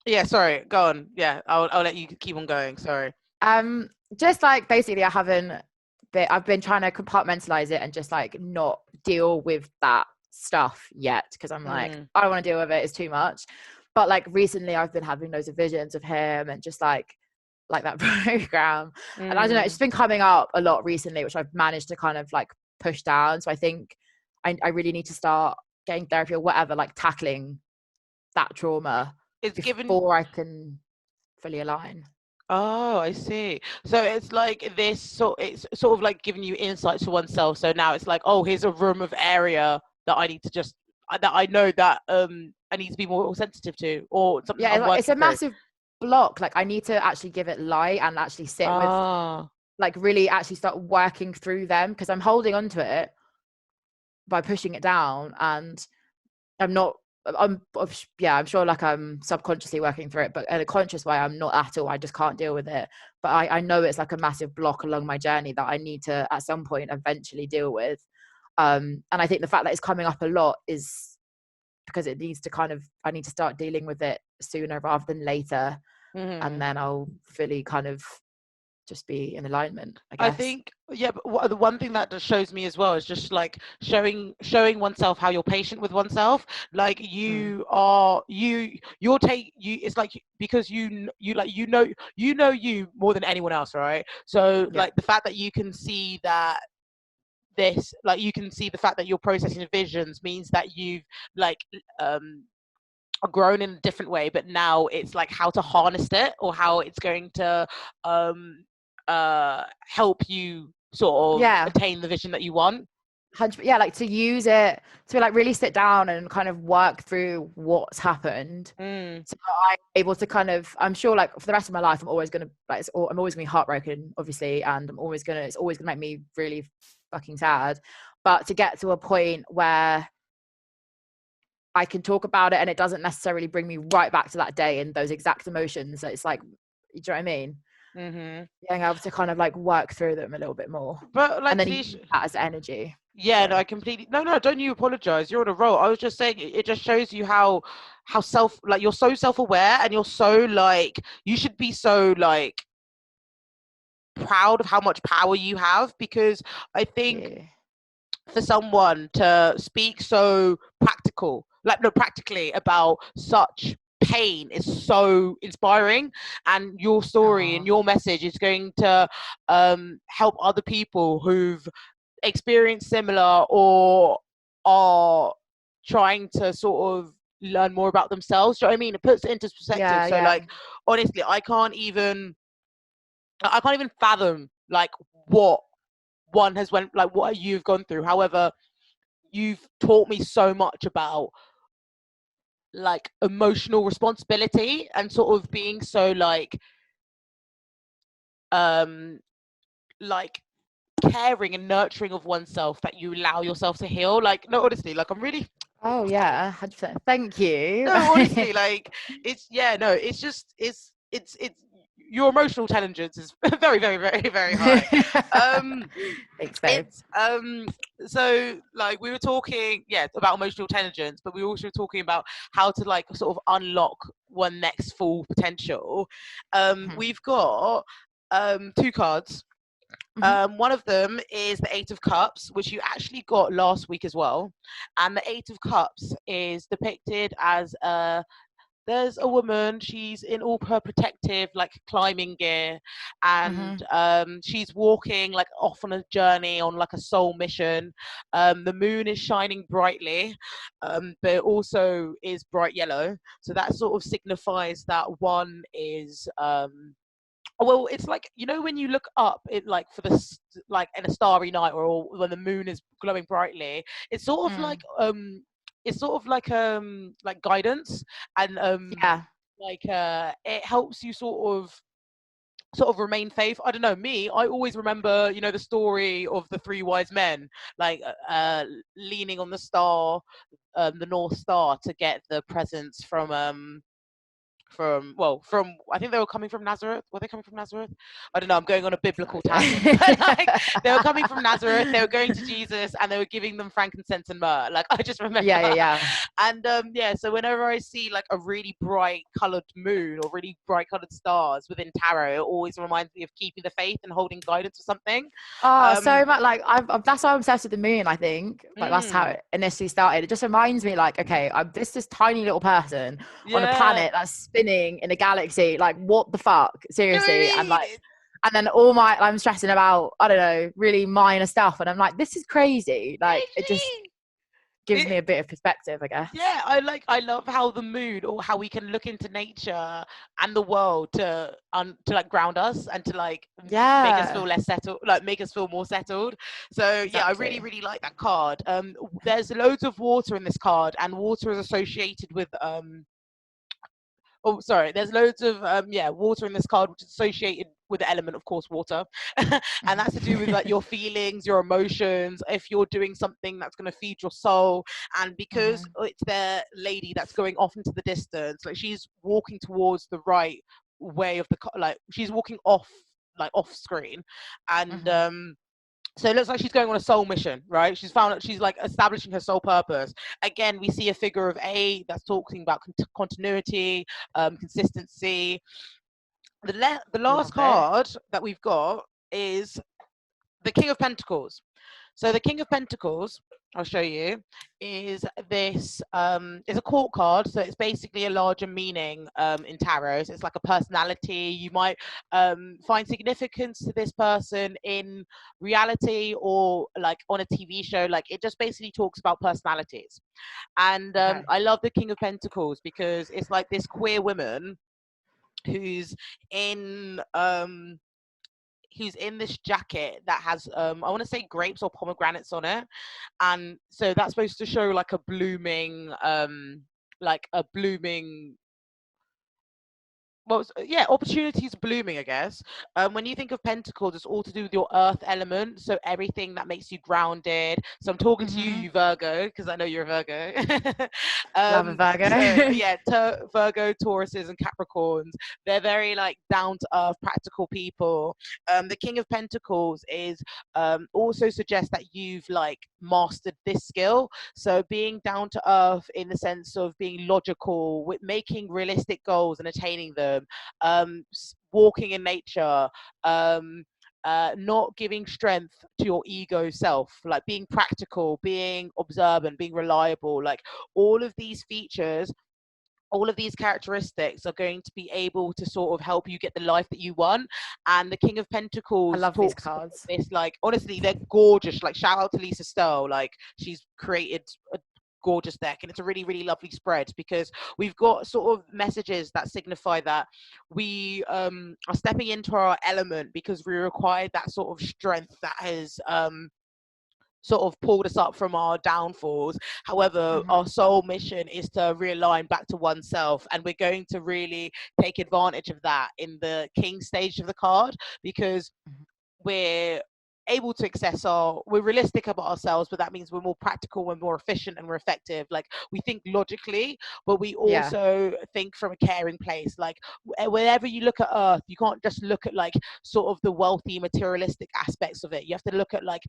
yeah. Sorry. Go on. Yeah. I'll let you keep on going. Sorry. um, just like basically, I've been trying to compartmentalize it and just like not deal with that stuff yet, because I'm like, Mm. I don't want to deal with it. It's too much. But like recently, I've been having loads of visions of him and just like that program, and I don't know, it's Mm. been coming up a lot recently, which I've managed to kind of like push down. So I think I really need to start getting therapy or whatever, like tackling that trauma It's given. before I can fully align. Oh, I see. So it's like this sort. It's sort of like giving you insights to oneself. So now it's like, oh, here's a room of area that I need to just that I know that I need to be more sensitive to, or something that Yeah, I'm it's working a through. massive block. Like I need to actually give it light and actually sit with, Ah. like really actually start working through them, because I'm holding on to it by pushing it down, and I'm not. Yeah, I'm sure like I'm subconsciously working through it, but in a conscious way, I'm not at all. I just can't deal with it. But I know it's like a massive block along my journey that I need to at some point eventually deal with. And I think the fact that it's coming up a lot is because it needs to kind of, I need to start dealing with it sooner rather than later, and Mhm. then I'll fully kind of just be in alignment, I I guess. think, yeah, but the one thing that just shows me as well is just like showing oneself how you're patient with oneself. Like Mm. you're take you. It's like because you like you know you more than anyone else, right? So Yeah. like the fact that you can see that this like you can see the fact that you're processing visions means that you've like um grown in a different way, but now it's like how to harness it or how it's going to um help you sort of Yeah. attain the vision that you want. 100, yeah, like to use it to like really sit down and kind of work through what's happened, Mm. so that I'm able to kind of, I'm sure like for the rest of my life I'm always gonna like I'm always gonna be heartbroken obviously, and it's always gonna make me really fucking sad, but to get to a point where I can talk about it and it doesn't necessarily bring me right back to that day and those exact emotions. It's like you know what I mean? Mm-hmm. Being able to kind of like work through them a little bit more, But like and then use Tanisha, that as energy. yeah, no, Sorry. I completely no, don't you apologize. You're on a roll. I was just saying it just shows you how self like you're so self-aware, and you're so like you should be so like proud of how much power you have, because I think Yeah. for someone to speak so practically about such pain is so inspiring, and your story and Oh, your message is going to help other people who've experienced similar or are trying to sort of learn more about themselves. Do you know what I mean? It puts it into perspective. yeah, So yeah. like honestly, I can't even fathom like what one has went like what you've gone through. However, you've taught me so much about like emotional responsibility and sort of being so um like caring and nurturing of oneself, that you allow yourself to heal. Like no, honestly, like I'm really Oh yeah, 100%. Thank you. no, honestly, like it's yeah, no, it's just it's your emotional intelligence is very, very, very, very high. Um Thanks, babe. it's so like we were talking, yeah, about emotional intelligence, but we were also talking about how to like sort of unlock one next full potential. Mhm. We've got two cards. Mhm. One of them is the Eight of Cups, which you actually got last week as well. And the Eight of Cups is depicted as there's a woman, she's in all her protective like climbing gear, and Mhm. she's walking like off on a journey on like a soul mission. The moon is shining brightly, but it also is bright yellow, so that sort of signifies that one is well, it's like when you look up it like for like in a starry night, or when the moon is glowing brightly, it's sort of Mm. like guidance, and Yeah. like it helps you sort of remain faith. I don't know, me, I always remember the story of the three wise men, like leaning on the star, the North Star, to get the presents from I think they were coming from Nazareth. Were they coming from Nazareth? I don't know, I'm going on a biblical No tangent. idea. But like they were coming from Nazareth, they were going to Jesus, and they were giving them frankincense and myrrh. Like I just remember. Yeah, yeah, yeah. And yeah, so whenever I see like a really bright coloured moon or really bright coloured stars within tarot, it always reminds me of keeping the faith and holding guidance for something. Oh, so Um much. Like that's why I'm obsessed with the moon. I think like that's how mm, it initially started. It just reminds me, like, okay, I'm this tiny little person on a yeah. planet that's spinning in a galaxy. Like, what the fuck? Do you know what I Seriously. And mean? like, and then all my I'm stressing about, I don't know, really minor stuff, and I'm like, this is crazy. Like, it just gives me It, a bit of perspective, I guess. yeah, I love how the moon, or how we can look into nature and the world to like ground us, and to like make us feel Yeah, less settled, like make us feel more settled. So yeah, I really, exactly. really like that card. There's loads of water in this card, and water is associated with oh sorry, there's loads of water in this card, which is associated with the element, of course, water. And that's to do with like Mhm. your feelings, your emotions, if you're doing something that's going to feed your soul. And because Mhm. it's the lady that's going off into the distance, like she's walking towards the right way of like she's walking off, like off screen. And Mhm. so it looks like she's going on a soul mission, right? She's found that she's like establishing her soul purpose. Again, we see a figure of eight that's talking about continuity, consistency. The last Love it. card that we've got is the King of Pentacles. So the King of Pentacles, I'll show you, is this is a court card. So it's basically a larger meaning in tarot. So it's like a personality. You might find significance to this person in reality, or like on a TV show. Like it just basically talks about personalities. And Okay. I love the King of Pentacles because it's like this queer woman who's in this jacket that has I want to say grapes or pomegranates on it, and so that's supposed to show like a blooming yeah, opportunities blooming, I guess. When you think of pentacles, it's all to do with your earth element, so everything that makes you grounded. So I'm talking to you, Mm-hmm. you Virgo, because I know you're a Virgo. Love a So Virgo. yeah, Virgo, Tauruses, and Capricorns, they're very like down to earth, practical people. The King of Pentacles is also suggests that you've like mastered this skill. So being down to earth in the sense of being logical, with making realistic goals and attaining them, walking in nature, not giving strength to your ego self, like being practical, being observant, being reliable, like all of these features, all of these characteristics are going to be able to sort of help you get the life that you want. And the King of I Pentacles love these talks about cards. this, like honestly, they're gorgeous. Like shout out to Lisa Stowe, like she's created a gorgeous deck, and it's a really, really lovely spread because we've got sort of messages that signify that we are stepping into our element because we require that sort of strength that has sort of pulled us up from our downfalls. However, Mm-hmm. our soul mission is to realign back to oneself, and we're going to really take advantage of that in the king stage of the card because we're able to access we're realistic about ourselves, but that means we're more practical, we're more efficient, and we're effective. Like we think logically, but we Yeah. also think from a caring place. Like whenever you look at earth, you can't just look at like sort of the wealthy materialistic aspects of it. You have to look at like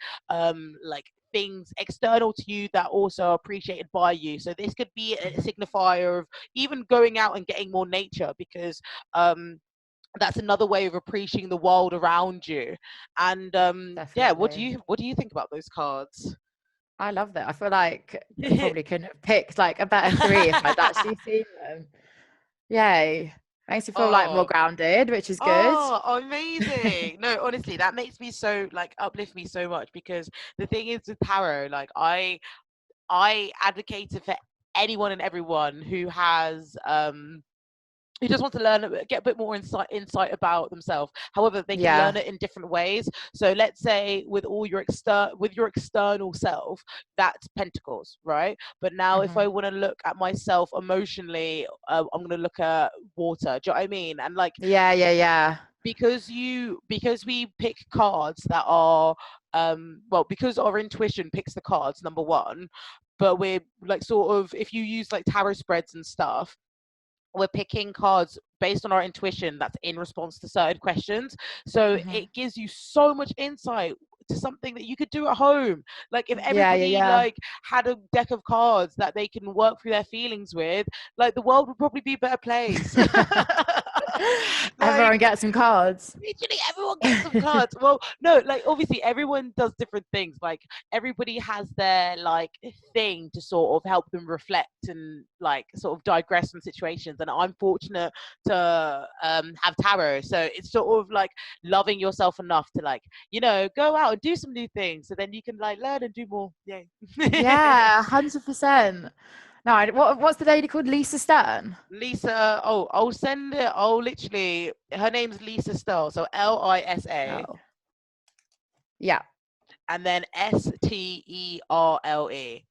things external to you that also are appreciated by you. So this could be a Mm-hmm. signifier of even going out and getting more nature, because that's another way of appreciating the world around you. And yeah, Definitely. what do you think about those cards? I love that. I feel like I probably couldn't have picked like a better three if I'd actually seen them. Yay. Makes me feel like more Oh, grounded, which is good. oh, amazing. No, honestly, that makes me so like uplift me so much, because the thing is with tarot, like I advocated for anyone and everyone who just want to learn, get a bit more insight about themselves. However, they can Yeah. learn it in different ways. So let's say with all your external self, that's pentacles, right? But now if Mm-hmm. I want to look at myself emotionally, I'm going to look at water. Do you know what I mean? And like Yeah, yeah, yeah. because we pick cards that are well, because our intuition picks the cards, number one, but we're like sort of, if you use like tarot spreads and stuff, we're picking cards based on our intuition that's in response to certain questions. So Mm-hmm. it gives you so much insight to something that you could do at home. Like if Yeah, yeah, everybody yeah. like had a deck of cards that they can work through their feelings with, like the world would probably be a better place. Like Everyone gets some cards. literally everyone gets some cards. Well, no, like obviously everyone does different things. Like everybody has their like thing to sort of help them reflect and like sort of digress from situations. And I'm fortunate to have tarot, so it's sort of like loving yourself enough to like, you know, go out and do some new things, so then you can like learn and do more. Yeah. Yeah, 100%. No, what's the lady called? Lisa Stern? Lisa, oh, I'll send it. I'll literally, her name's Lisa Stoll, so Lisa, Oh. Yeah, and then Sterle.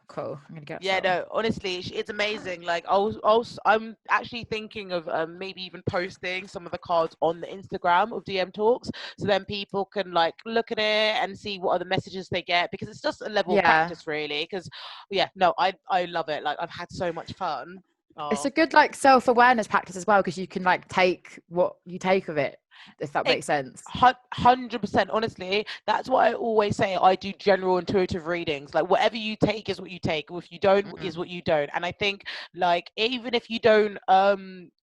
cool. I'm gonna get Yeah, some. no, honestly, it's amazing. Like, I'm actually thinking of maybe even posting some of the cards on the Instagram of DM Talks, so then people can like look at it and see what other messages they get, because it's just a level of Yeah. practice, really. Because, yeah, no, I love it. Like, I've had so much fun. It's Oh. a good like self-awareness practice as well because you can like take what you take of it, if that makes sense. 100%. Honestly, that's what I always say. I do general intuitive readings. Like whatever you take is what you take, if you don't Mm-hmm. is what you don't. And I think like even if you don't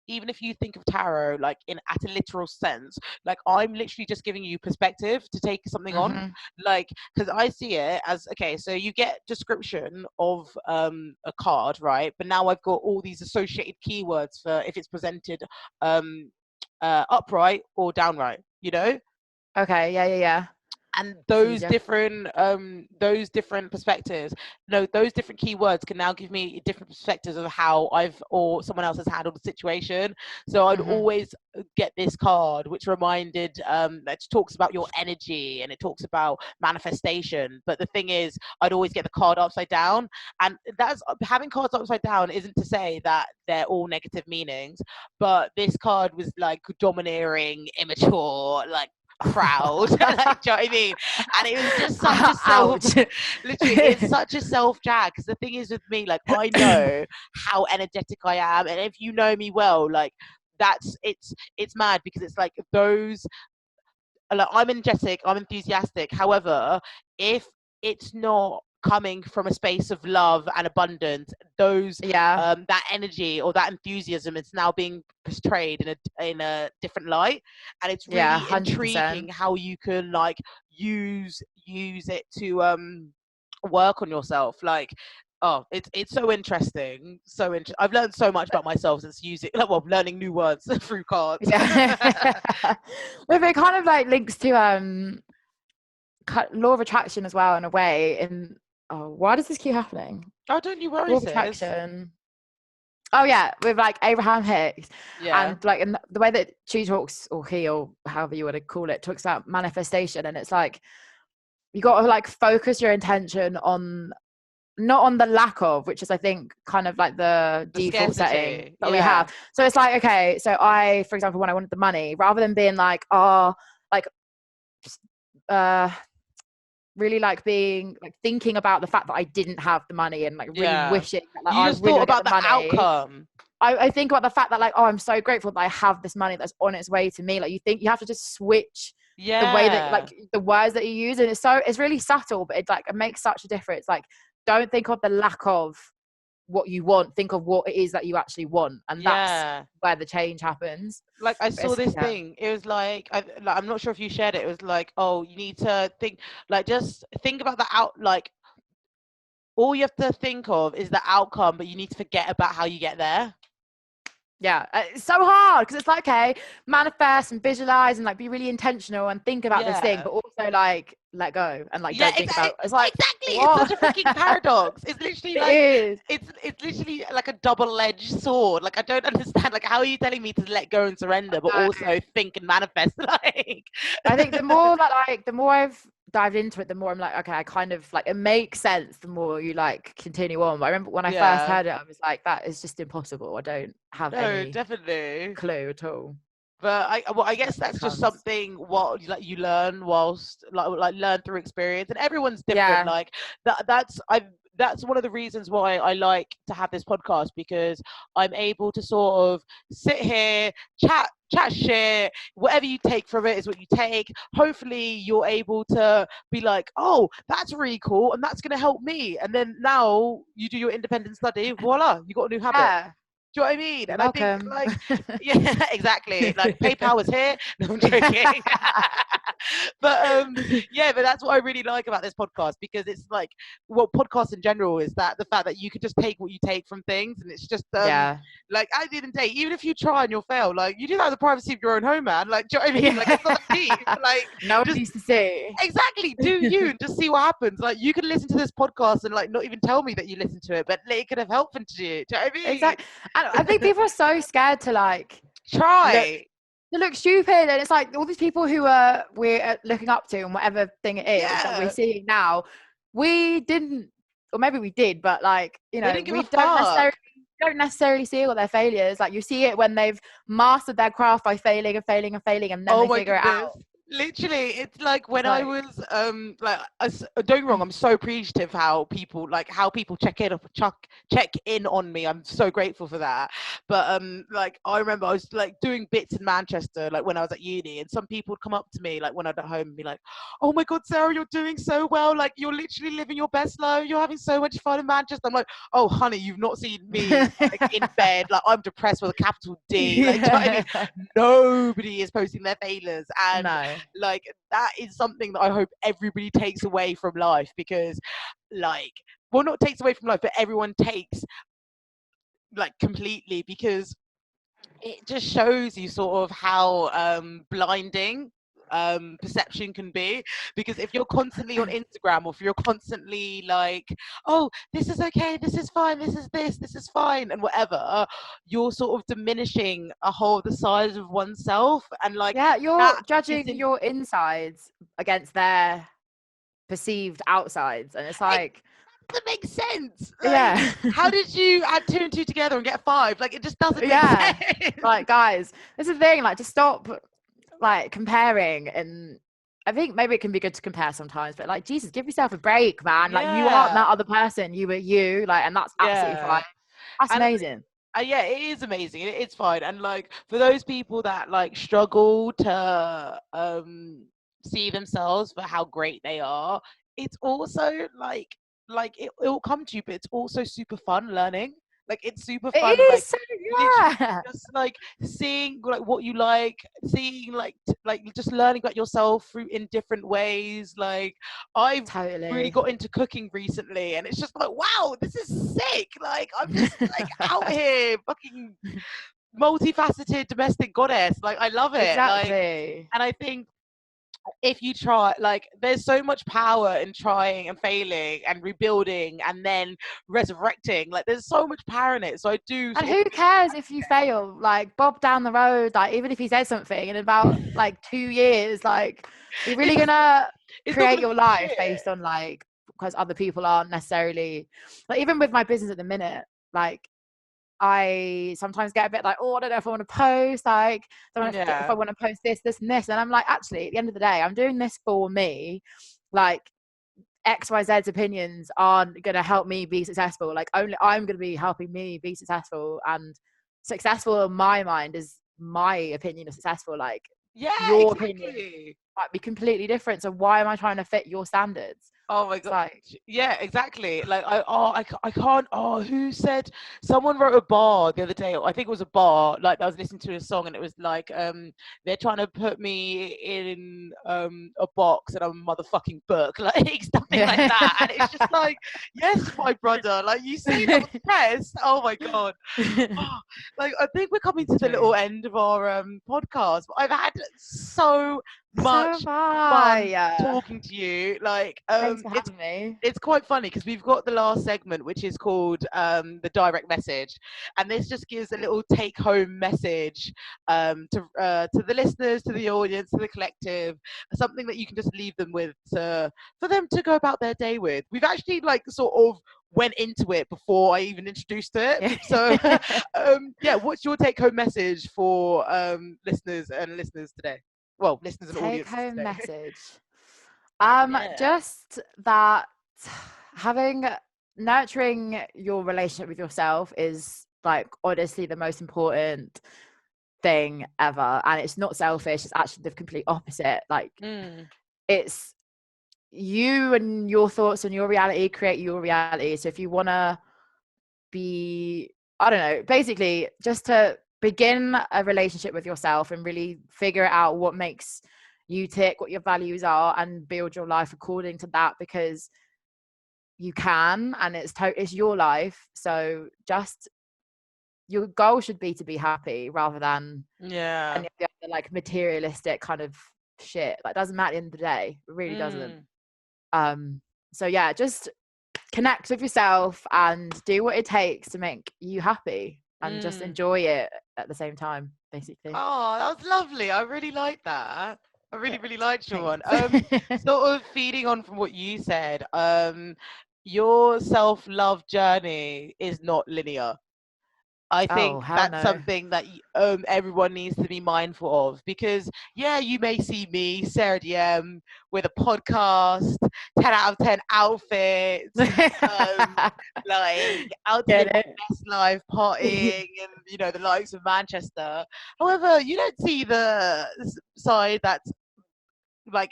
even if you think of tarot like in at a literal sense, like I'm literally just giving you perspective to take something on. Mm-hmm. Like, because I see it as, okay, so you get description of a card, right? But now I've got all these associated keywords for if it's presented upright or downright, you know? Okay, yeah, yeah, yeah. And those Huge. those different perspectives, no, those different keywords can now give me different perspectives of how I've or someone else has handled the situation. So I'd always get this card which reminded that talks about your energy and it talks about manifestation, but the thing is I'd always get the card upside down. And that's having cards upside down isn't to say that they're all negative meanings, but this card was like domineering, immature, like proud. Like, do you know what I mean? And it was just such a self literally, it's such a self jag, because the thing is with me, like, I know how energetic I am, and if you know me well, like, that's it's mad, because it's like those, like, I'm energetic, I'm enthusiastic, however, if it's not coming from a space of love and abundance, those that energy or that enthusiasm is now being portrayed in a different light. And it's really 100%. intriguing how you can like use it to work on yourself. Like, oh, it's so interesting, I've learned so much about myself since learning new words through cards. Well, it kind of like links to law of attraction as well, in a way. And why does this keep happening? Oh, don't you worry, Law of attraction. Oh yeah, with like Abraham Hicks, and like in the way that she talks, or he, or however you want to call it, talks about manifestation, and it's like you got to like focus your intention on, not on the lack of, which is I think kind of like the default setting that we have. So it's like, okay, so I, for example, when I wanted the money, rather than being like, really like being like thinking about the fact that I didn't have the money, and like really wishing that, like, you just thought about the outcome. I think about the fact that like, oh, I'm so grateful that I have this money that's on its way to me. Like, you think you have to just switch the way that, like, the words that you use, and it's really subtle, but it makes such a difference. Like, don't think of the lack of what you want, think of what it is that you actually want, and that's where the change happens. Like, I saw this thing, it was like, I'm not sure if you shared it, it was like, oh, you need to think, like, just think about like, all you have to think of is the outcome, but you need to forget about how you get there. It's so hard, because it's like, okay, manifest and visualize and like be really intentional and think about this thing, but also like let go and like don't think about. It's like, exactly, what? it's such a freaking paradox. It's literally like it's literally like a double-edged sword. Like, I don't understand, like, how are you telling me to let go and surrender, but also think and manifest? Like, I think the more I've dived into it, the more I'm like, okay, I kind of like, it makes sense the more you like continue on. But I remember when I first heard it, I was like, that is just impossible. I don't have any definitely clue at all. But I guess that's just something what you learn whilst like learn through experience, and everyone's different. Like that's one of the reasons why I like to have this podcast, because I'm able to sort of sit here, chat shit, whatever you take from it is what you take. Hopefully you're able to be like, oh, that's really cool, and that's going to help me. And then now you do your independent study, voila, you got a new habit. Do you know what I mean? And welcome. I think, like, yeah, exactly. Like, PayPal was here. No, I'm joking. But but that's what I really like about this podcast, because it's like, well, podcasts in general is that the fact that you can just take what you take from things, and it's just like, at the end of the day, even if you try and you'll fail, like, you do that in the privacy of your own home, man. Like, do you know what I mean? Like, it's not deep. Like, no one needs to see. Exactly. Do you and just see what happens? Like, you can listen to this podcast and like not even tell me that you listen to it, but it could have helped to you. Do you know what I mean? Exactly. And I think people are so scared to like try. To look stupid, and it's like all these people who we're looking up to, and whatever thing it is that we're seeing now, we didn't, or maybe we did, but like, you know, we don't necessarily see all their failures. Like, you see it when they've mastered their craft by failing and failing and failing, and then they figure it out. Literally, it's like when I was don't get me wrong, I'm so appreciative how people check in on me. I'm so grateful for that. But like, I remember I was like doing bits in Manchester, like when I was at uni, and some people would come up to me like when I was at home and be like, oh my god, Sarah, you're doing so well, like, you're literally living your best life, you're having so much fun in Manchester. I'm like, oh honey, you've not seen me like, in bed, like, I'm depressed with a capital D. Like, do you know what I mean? Nobody is posting their failures, and like, that is something that I hope everybody takes away from life, because like, well, not takes away from life, but everyone takes like completely, because it just shows you sort of how blinding perception can be. Because if you're constantly on Instagram, or if you're constantly like, oh, this is okay, this is fine, this is fine, and whatever, you're sort of diminishing a whole the size of oneself, and like Yeah, you're that judging isn't your insides against their perceived outsides, and it's like, that makes sense. Like, yeah. how did you add two and two together and get five? Like, it just doesn't make Yeah, sense. like, guys, this is the thing, like, just stop like comparing. And I think maybe it can be good to compare sometimes, but like, Jesus, give yourself a break, man. Like, you aren't Yeah, that other person, you were you, like, and that's absolutely yeah. fine. That's And amazing. yeah, it is amazing. It's fine. And like for those people that like struggle to see themselves for how great they are, it's also like it will come to you, but it's also super fun learning. Like it's super It fun, is like so, literally yeah. just like seeing like what you like, seeing like just learning about yourself through in different ways. Like I've really Totally. got into cooking recently, and it's just like, wow, this is sick. Like I'm just like out here fucking multifaceted domestic goddess. Like I love it. Like, Exactly. and I think if you try, like there's so much power in trying and failing and rebuilding and then resurrecting. Like there's so much power in it. So I do And sort who of cares if you fail? Like, Bob down the road, like, even if he says something in about like 2 years, like, you're it really doesn't, gonna it's not create gonna your be life shit. based on like, because other people aren't necessarily, like, even with my business at the minute, like, I sometimes get a bit like, oh, I don't know if I want to post, like, don't know if I Yeah. want to post this and this, and I'm like, actually, at the end of the day, I'm doing this for me. Like, XYZ's opinions aren't going to help me be successful. Like, only I'm going to be helping me be successful, and successful in my mind is my opinion of successful. Like, Yeah, your opinion exactly. might be completely different. So why am I trying to fit your standards? Oh my It's god. like, Yeah, exactly. Like I can't. Oh, who said? Someone wrote a bar the other day. I think it was a bar. Like I was listening to a song, and it was like they're trying to put me in a box and a motherfucking book, like something like that. And it's just like, yes, my brother. Like you say that with press. Oh my god. Oh, like I think we're coming to the little true. end of our podcast. But I've had so So have much fun I. talking to you. Like Thanks for having me. it's quite funny because we've got the last segment which is called the direct message, and this just gives a little take home message to the listeners, to the audience, to the collective, something that you can just leave them with for them to go about their day with. We've actually like sort of went into it before I even introduced it. So yeah, what's your take home message for listeners today? Well, listeners and Take audiences home today. message. Yeah. Just that having nurturing your relationship with yourself is like honestly the most important thing ever. And it's not selfish, it's actually the complete opposite. Like, Mm. it's you and your thoughts and your reality create your reality. So if you want to be, I don't know, basically just to begin a relationship with yourself and really figure out what makes you tick, what your values are, and build your life according to that, because you can, and it's your life. So just, your goal should be to be happy rather than Yeah. any of the other like materialistic kind of shit. Like, doesn't matter at the end of the day, it really doesn't. Mm. um so yeah, just connect with yourself and do what it takes to make you happy, and just Mm. enjoy it at the same time, basically. Oh, that was lovely. I really like that. I really, really liked your one. Thanks. Sort of feeding on from what you said, your self-love journey is not linear. I Oh, think hell that's no. something that everyone needs to be mindful of, because yeah, you may see me, Sarah DM, with a podcast, 10 out of 10 outfits, um, like out to live Get my best life, it. partying, and you know the likes of Manchester. However, you don't see the side that's like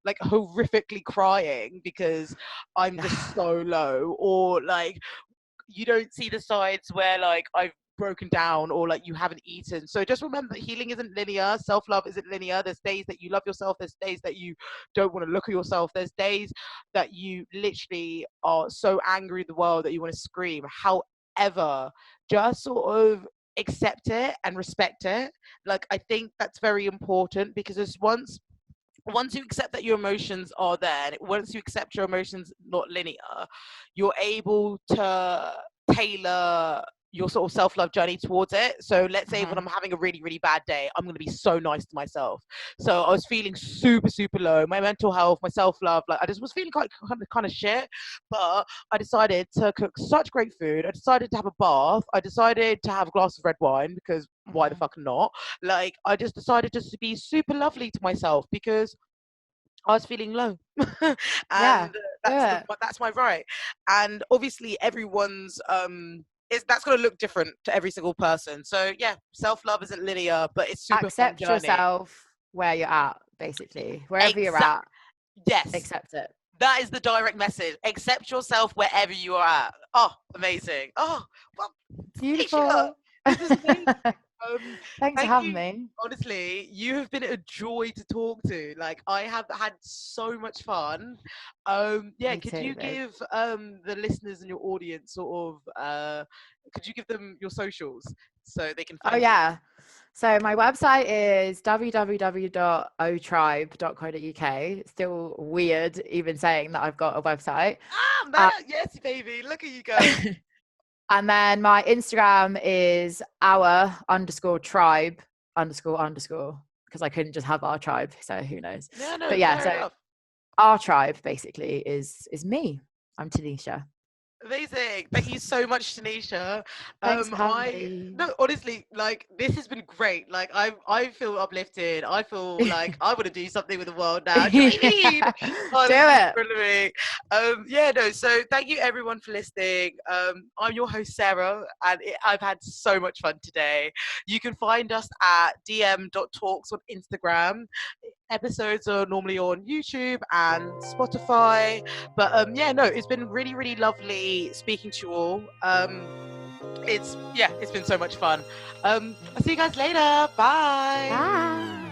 like horrifically crying because I'm just so low, or like you don't see the sides where like I've broken down or like you haven't eaten. So just remember that healing isn't linear, self-love isn't linear. There's days that you love yourself, there's days that you don't want to look at yourself, there's days that you literally are so angry with the world that you want to scream. However, just sort of accept it and respect it. Like, I think that's very important, because as once you accept that your emotions are there, and once you accept your emotions not linear, you're able to tailor your sort of self-love journey towards it. So let's say when I'm having a really, really bad day, I'm going to be so nice to myself. So I was feeling super, super low. My mental health, my self-love, like I just was feeling kind of shit. But I decided to cook such great food. I decided to have a bath. I decided to have a glass of red wine, because why the fuck not? Like, I just decided just to be super lovely to myself, because I was feeling low. Yeah, And do it. that's my right. And obviously everyone's that's going to look different to every single person. So yeah, self-love isn't linear, but it's super fun Accept journey. yourself where you're at, basically. Wherever you're Exact. at, Yes, accept it. that is the direct message. Accept yourself wherever you are at. Oh, amazing. Oh, well, Tanisha, Beautiful. this is amazing. Um, Thanks for Thank having you. me. Honestly, you have been a joy to talk to. Like, I have had so much fun. Yeah, Me could too, you babe. give the listeners and your audience sort of could you give them your socials so they can Oh, find you? yeah. So my website is www.otribe.co.uk. Still weird even saying that I've got a website. Ah, man, Uh, yes, baby. Look at you go. and then my Instagram is our_tribe__, because I couldn't just have our tribe. So who knows? No, no, But yeah, fair so enough. our tribe basically is me. I'm Tanisha. Amazing. Thank you so much, Tanisha. Thanks for having I me. no, honestly, like this has been great. Like I feel uplifted. I feel like I want to do something with the world now. Do you know what I mean? Oh, Do this is it. brilliant. Yeah, no. So thank you everyone for listening. I'm your host Sarah, and I've had so much fun today. You can find us at dm.talks on Instagram. Episodes are normally on YouTube and Spotify. But yeah, no, it's been really, really lovely speaking to you all. It's been so much fun. I'll see you guys later. Bye. Bye.